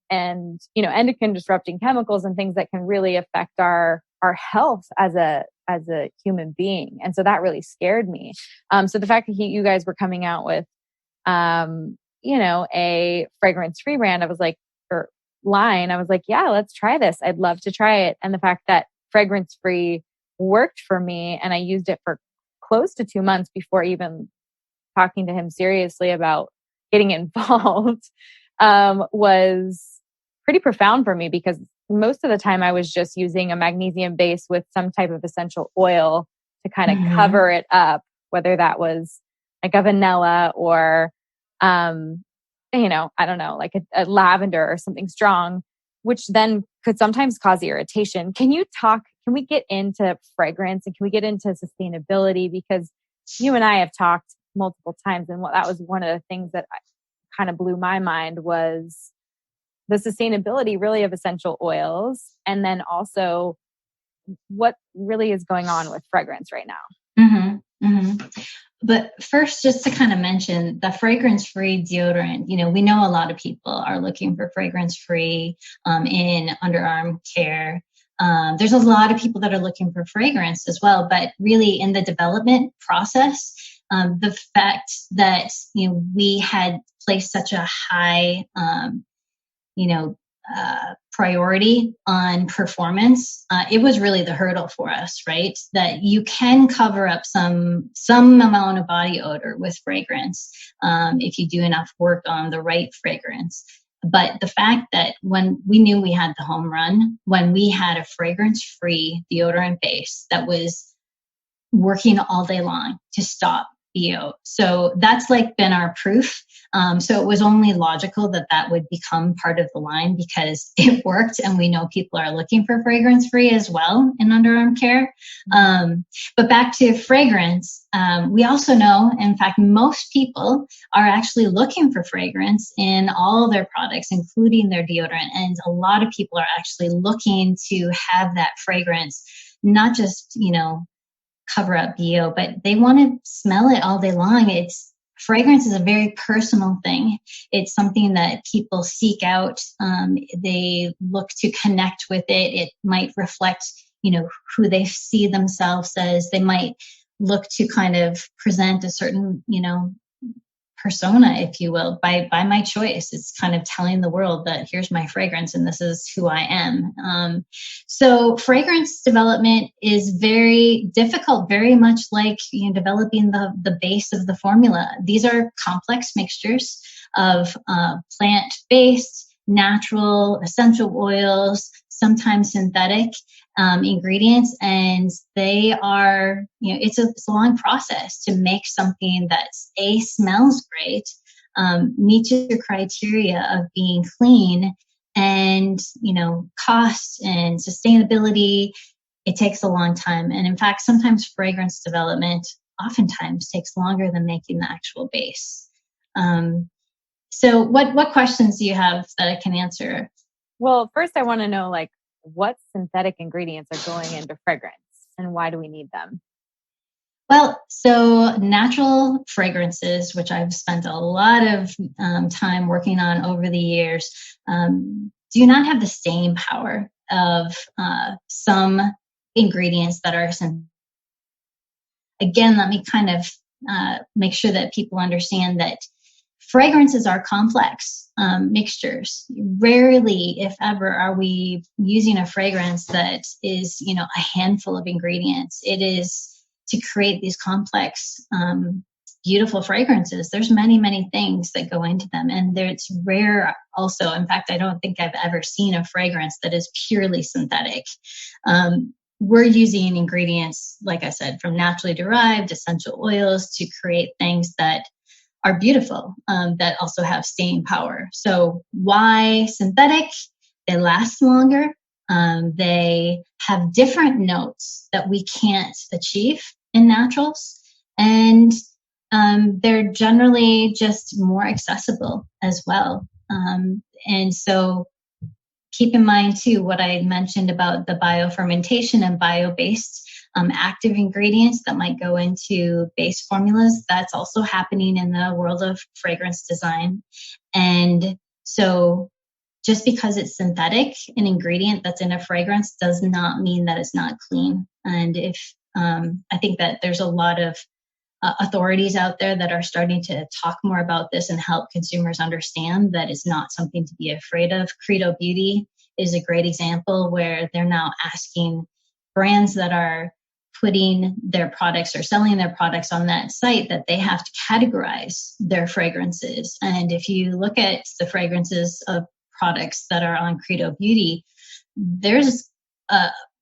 endocrine disrupting chemicals and things that can really affect our health as a human being. And so that really scared me. So the fact that you guys were coming out with, a fragrance-free brand, I was like, yeah, let's try this. I'd love to try it. And the fact that fragrance-free worked for me, and I used it for close to 2 months before even talking to him seriously about getting involved, was pretty profound for me, because most of the time I was just using a magnesium base with some type of essential oil to kind of cover it up, whether that was like a vanilla or, I don't know, like a lavender or something strong, which then could sometimes cause irritation. Can we get into fragrance and can we get into sustainability? Because you and I have talked multiple times, and that was one of the things that kind of blew my mind was the sustainability really of essential oils, and then also what really is going on with fragrance right now. But first, just to kind of mention the fragrance-free deodorant, we know a lot of people are looking for fragrance-free in underarm care. There's a lot of people that are looking for fragrance as well, but really in the development process, the fact that we had placed such a high priority on performance, it was really the hurdle for us, right? That you can cover up some amount of body odor with fragrance if you do enough work on the right fragrance. But the fact that when we knew we had the home run, when we had a fragrance-free deodorant base that was working all day long to stop BO. So that's like been our proof. So it was only logical that would become part of the line because it worked, and we know people are looking for fragrance-free as well in underarm care. But back to fragrance, we also know, in fact, most people are actually looking for fragrance in all their products, including their deodorant. And a lot of people are actually looking to have that fragrance, not just, cover up BO, but they want to smell it all day long. Fragrance is a very personal thing. It's something that people seek out. They look to connect with it. It might reflect, who they see themselves as. They might look to kind of present a certain, persona, if you will, by my choice. It's kind of telling the world that here's my fragrance and this is who I am. So fragrance development is very difficult, very much like developing the base of the formula. These are complex mixtures of plant-based, natural, essential oils, sometimes synthetic ingredients, and they are, it's a long process to make something that smells great, meets your criteria of being clean, and cost and sustainability. It takes a long time, and in fact, sometimes fragrance development oftentimes takes longer than making the actual base. So, what questions do you have that I can answer? Well, first, I want to know what synthetic ingredients are going into fragrance and why do we need them? Well, so natural fragrances, which I've spent a lot of time working on over the years, do not have the same power of some ingredients that are synthetic. Again, let me kind of make sure that people understand that fragrances are complex mixtures. Rarely, if ever, are we using a fragrance that is, a handful of ingredients. It is to create these complex, beautiful fragrances. There's many, many things that go into them. And it's rare also. In fact, I don't think I've ever seen a fragrance that is purely synthetic. We're using ingredients, like I said, from naturally derived essential oils to create things that are beautiful, that also have staying power. So why synthetic? They last longer. They have different notes that we can't achieve in naturals. And they're generally just more accessible as well. And so keep in mind, too, what I mentioned about the biofermentation and bio-based active ingredients that might go into base formulas. That's also happening in the world of fragrance design. And so just because it's synthetic, an ingredient that's in a fragrance does not mean that it's not clean. And I think that there's a lot of authorities out there that are starting to talk more about this and help consumers understand that it's not something to be afraid of. Credo Beauty is a great example where they're now asking brands that are putting their products or selling their products on that site that they have to categorize their fragrances. And if you look at the fragrances of products that are on Credo Beauty, there's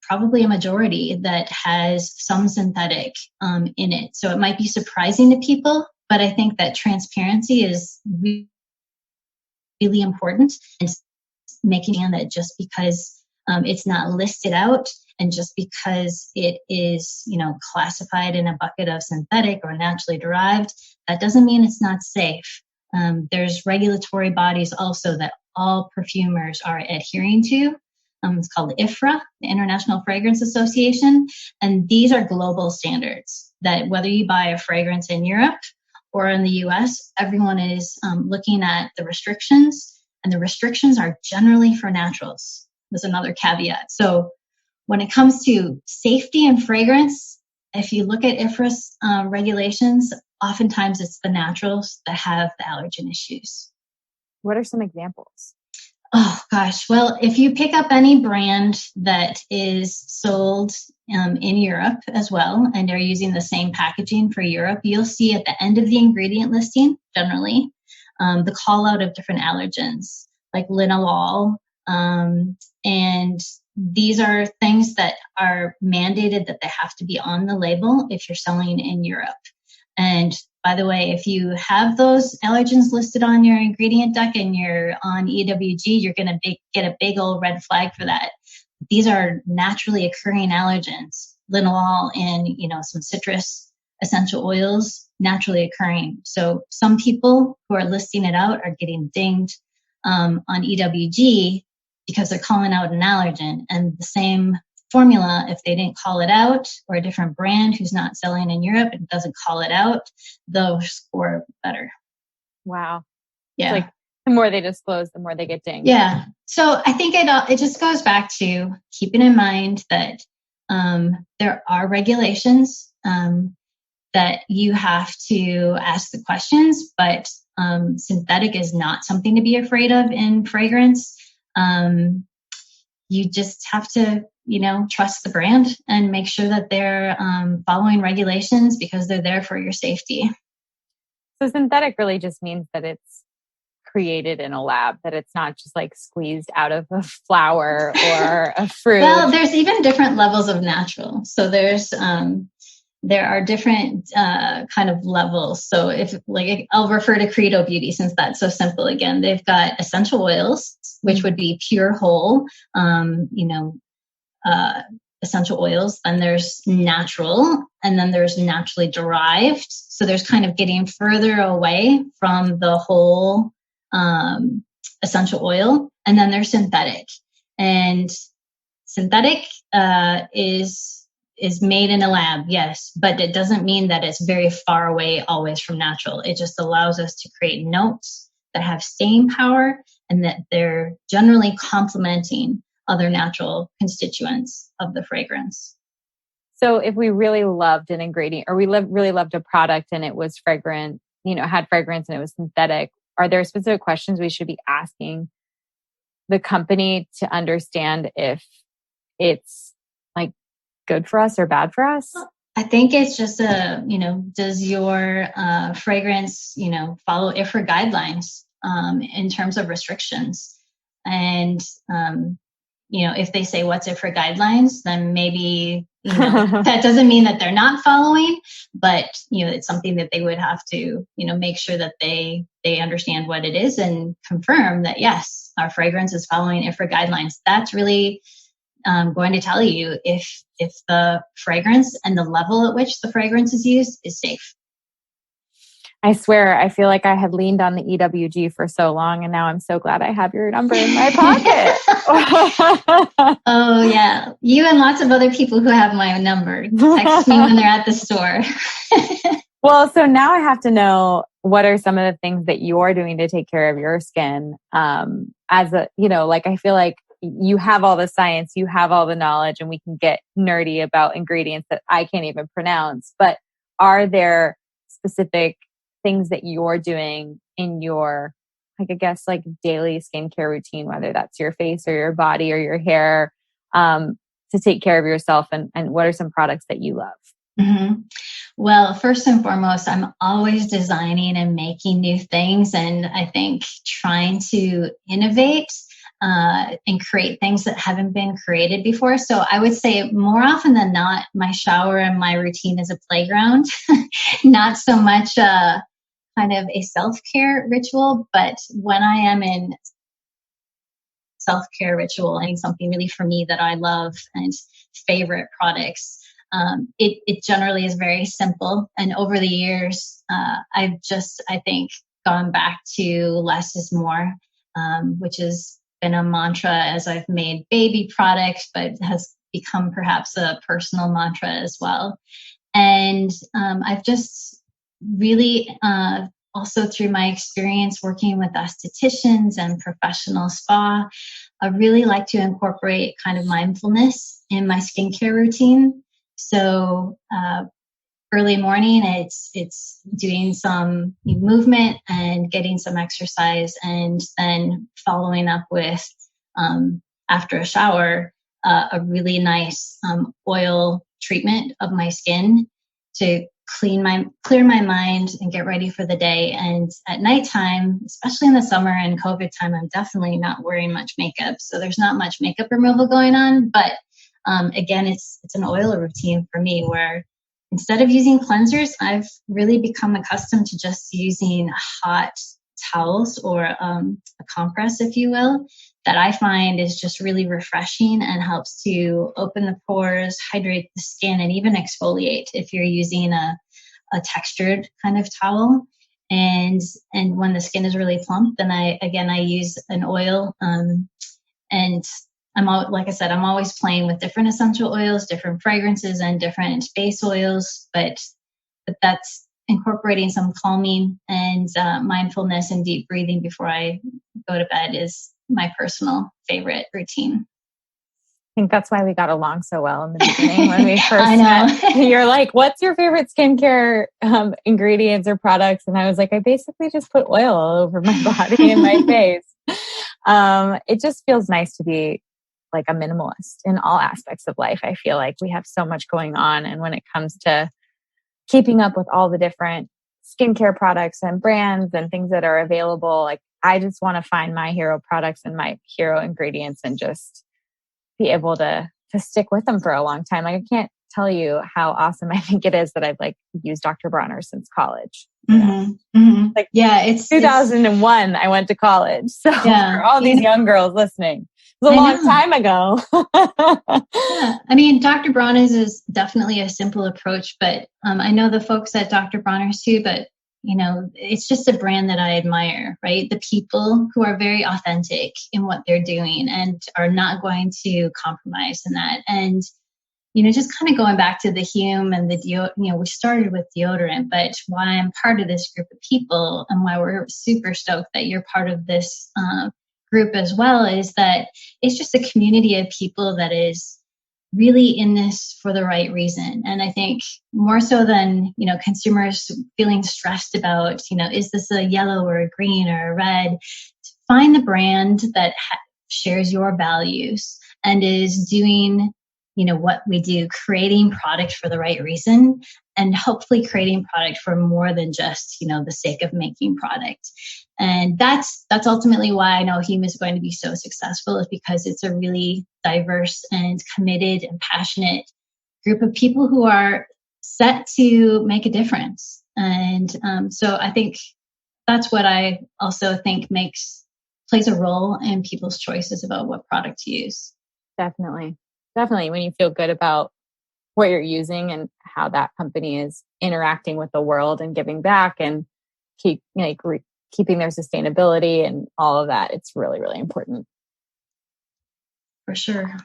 probably a majority that has some synthetic in it. So it might be surprising to people, but I think that transparency is really important, and making sure that just because it's not listed out and just because it is, classified in a bucket of synthetic or naturally derived, that doesn't mean it's not safe. There's regulatory bodies also that all perfumers are adhering to. It's called IFRA, the International Fragrance Association. And these are global standards that whether you buy a fragrance in Europe or in the US, everyone is looking at the restrictions, and the restrictions are generally for naturals. There's another caveat. So when it comes to safety and fragrance, if you look at IFRA's regulations, oftentimes it's the naturals that have the allergen issues. What are some examples? Oh, gosh. Well, if you pick up any brand that is sold in Europe as well, and they're using the same packaging for Europe, you'll see at the end of the ingredient listing, generally, the call out of different allergens like linalool. And these are things that are mandated that they have to be on the label if you're selling in Europe. And by the way, if you have those allergens listed on your ingredient deck and you're on EWG, you're going to get a big old red flag for that. These are naturally occurring allergens, linalool and some citrus essential oils, naturally occurring. So some people who are listing it out are getting dinged on EWG because they're calling out an allergen, and the same formula, if they didn't call it out, or a different brand who's not selling in Europe and doesn't call it out, they'll score better. Wow. Yeah. It's like the more they disclose, the more they get dinged. Yeah. So I think it just goes back to keeping in mind that there are regulations that you have to ask the questions, but synthetic is not something to be afraid of in fragrance. You just have to, trust the brand and make sure that they're following regulations because they're there for your safety. So synthetic really just means that it's created in a lab, that it's not just like squeezed out of a flower or a fruit. Well, there's even different levels of natural. So there are different kind of levels. So I'll refer to Credo Beauty since that's so simple. Again, they've got essential oils, which would be pure whole, essential oils. Then there's natural, and then there's naturally derived. So there's kind of getting further away from the whole essential oil. And then there's synthetic. And synthetic is made in a lab, yes, but it doesn't mean that it's very far away always from natural. It just allows us to create notes that have staying power and that they're generally complementing other natural constituents of the fragrance. So if we really loved an ingredient, or we really loved a product and it was fragrant, had fragrance and it was synthetic, are there specific questions we should be asking the company to understand if it's like good for us or bad for us? I think it's just does your fragrance, follow IFRA guidelines in terms of restrictions? And, if they say what's IFRA guidelines, then maybe, that doesn't mean that they're not following, but, it's something that they would have to, make sure that they understand what it is and confirm that, yes, our fragrance is following IFRA guidelines. That's really going to tell you if the fragrance and the level at which the fragrance is used is safe. I swear, I feel like I had leaned on the EWG for so long, and now I'm so glad I have your number in my pocket. Oh, yeah. You and lots of other people who have my number text me when they're at the store. Well, so now I have to know, what are some of the things that you're doing to take care of your skin? I feel like you have all the science, you have all the knowledge, and we can get nerdy about ingredients that I can't even pronounce. But are there specific things that you're doing in your, daily skincare routine, whether that's your face or your body or your hair, to take care of yourself? And what are some products that you love? Mm-hmm. Well, first and foremost, I'm always designing and making new things. And I think trying to innovate and create things that haven't been created before. So I would say more often than not, my shower and my routine is a playground, not so much kind of a self-care ritual. But when I am in self-care ritual, I need something really for me that I love and favorite products. It generally is very simple. And over the years, I've just, I think, gone back to less is more, which has been a mantra as I've made baby products, but has become perhaps a personal mantra as well. And I've just really also through my experience working with estheticians and professional spa, I really like to incorporate kind of mindfulness in my skincare routine. So early morning, it's doing some movement and getting some exercise, and then following up with after a shower a really nice oil treatment of my skin to clear my mind and get ready for the day. And at nighttime, especially in the summer and COVID time, I'm definitely not wearing much makeup, so there's not much makeup removal going on. But again, it's an oil routine for me where instead of using cleansers, I've really become accustomed to just using hot towels or a compress, if you will, that I find is just really refreshing and helps to open the pores, hydrate the skin, and even exfoliate if you're using a textured kind of towel. And when the skin is really plump, then I use an oil and like I said, I'm always playing with different essential oils, different fragrances, and different base oils. But that's incorporating some calming and mindfulness and deep breathing before I go to bed is my personal favorite routine. I think that's why we got along so well in the beginning when we first I met. You're like, what's your favorite skincare ingredients or products? And I was like, I basically just put oil all over my body and my face. It just feels nice to be like a minimalist in all aspects of life. I feel like we have so much going on. And when it comes to keeping up with all the different skincare products and brands and things that are available, like I just want to find my hero products and my hero ingredients and just be able to stick with them for a long time. Like I can't tell you how awesome I think it is that I've like used Dr. Bronner since college. Like it's 2001 I went to college. So for all these young girls listening, it was a long time ago. I mean, Dr. Bronner's is definitely a simple approach, but I know the folks at Dr. Bronner's too, but it's just a brand that I admire, right? The people who are very authentic in what they're doing and are not going to compromise in that. And, just kind of going back to the Hume and the we started with deodorant, but why I'm part of this group of people and why we're super stoked that you're part of this group as well is that it's just a community of people that is really in this for the right reason. And I think more so than, consumers feeling stressed about, is this a yellow or a green or a red, find the brand that shares your values and is doing, what we do, creating product for the right reason and hopefully creating product for more than just, the sake of making product. And that's ultimately why I know Hume is going to be so successful, is because it's a really diverse and committed and passionate group of people who are set to make a difference. And so I think that's what I also think plays a role in people's choices about what product to use. Definitely. When you feel good about what you're using and how that company is interacting with the world and giving back and keeping their sustainability and all of that, it's really, really important. For sure.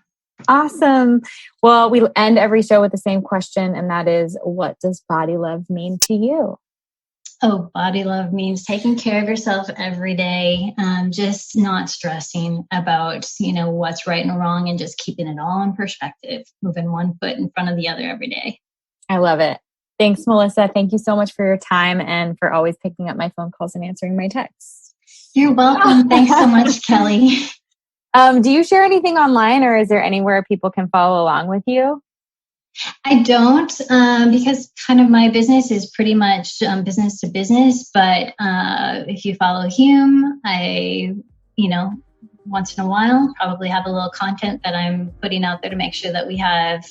Awesome. Well, we end every show with the same question, and that is, what does body love mean to you? Oh, body love means taking care of yourself every day, just not stressing about, what's right and wrong, and just keeping it all in perspective, moving one foot in front of the other every day. I love it. Thanks, Melissa. Thank you so much for your time and for always picking up my phone calls and answering my texts. You're welcome. Thanks so much, Kelly. Do you share anything online, or is there anywhere people can follow along with you? I don't, because kind of my business is pretty much business to business. But if you follow Hume, I, once in a while, probably have a little content that I'm putting out there to make sure that we have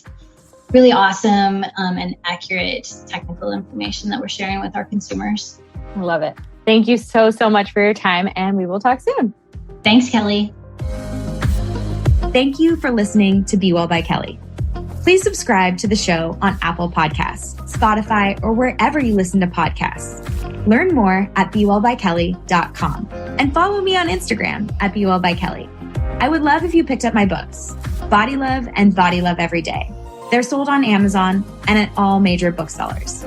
really awesome and accurate technical information that we're sharing with our consumers. I love it. Thank you so, so much for your time, and we will talk soon. Thanks, Kelly. Thank you for listening to Be Well by Kelly. Please subscribe to the show on Apple Podcasts, Spotify, or wherever you listen to podcasts. Learn more at bewellbykelly.com and follow me on Instagram at bewellbykelly. I would love if you picked up my books, Body Love and Body Love Every Day. They're sold on Amazon and at all major booksellers.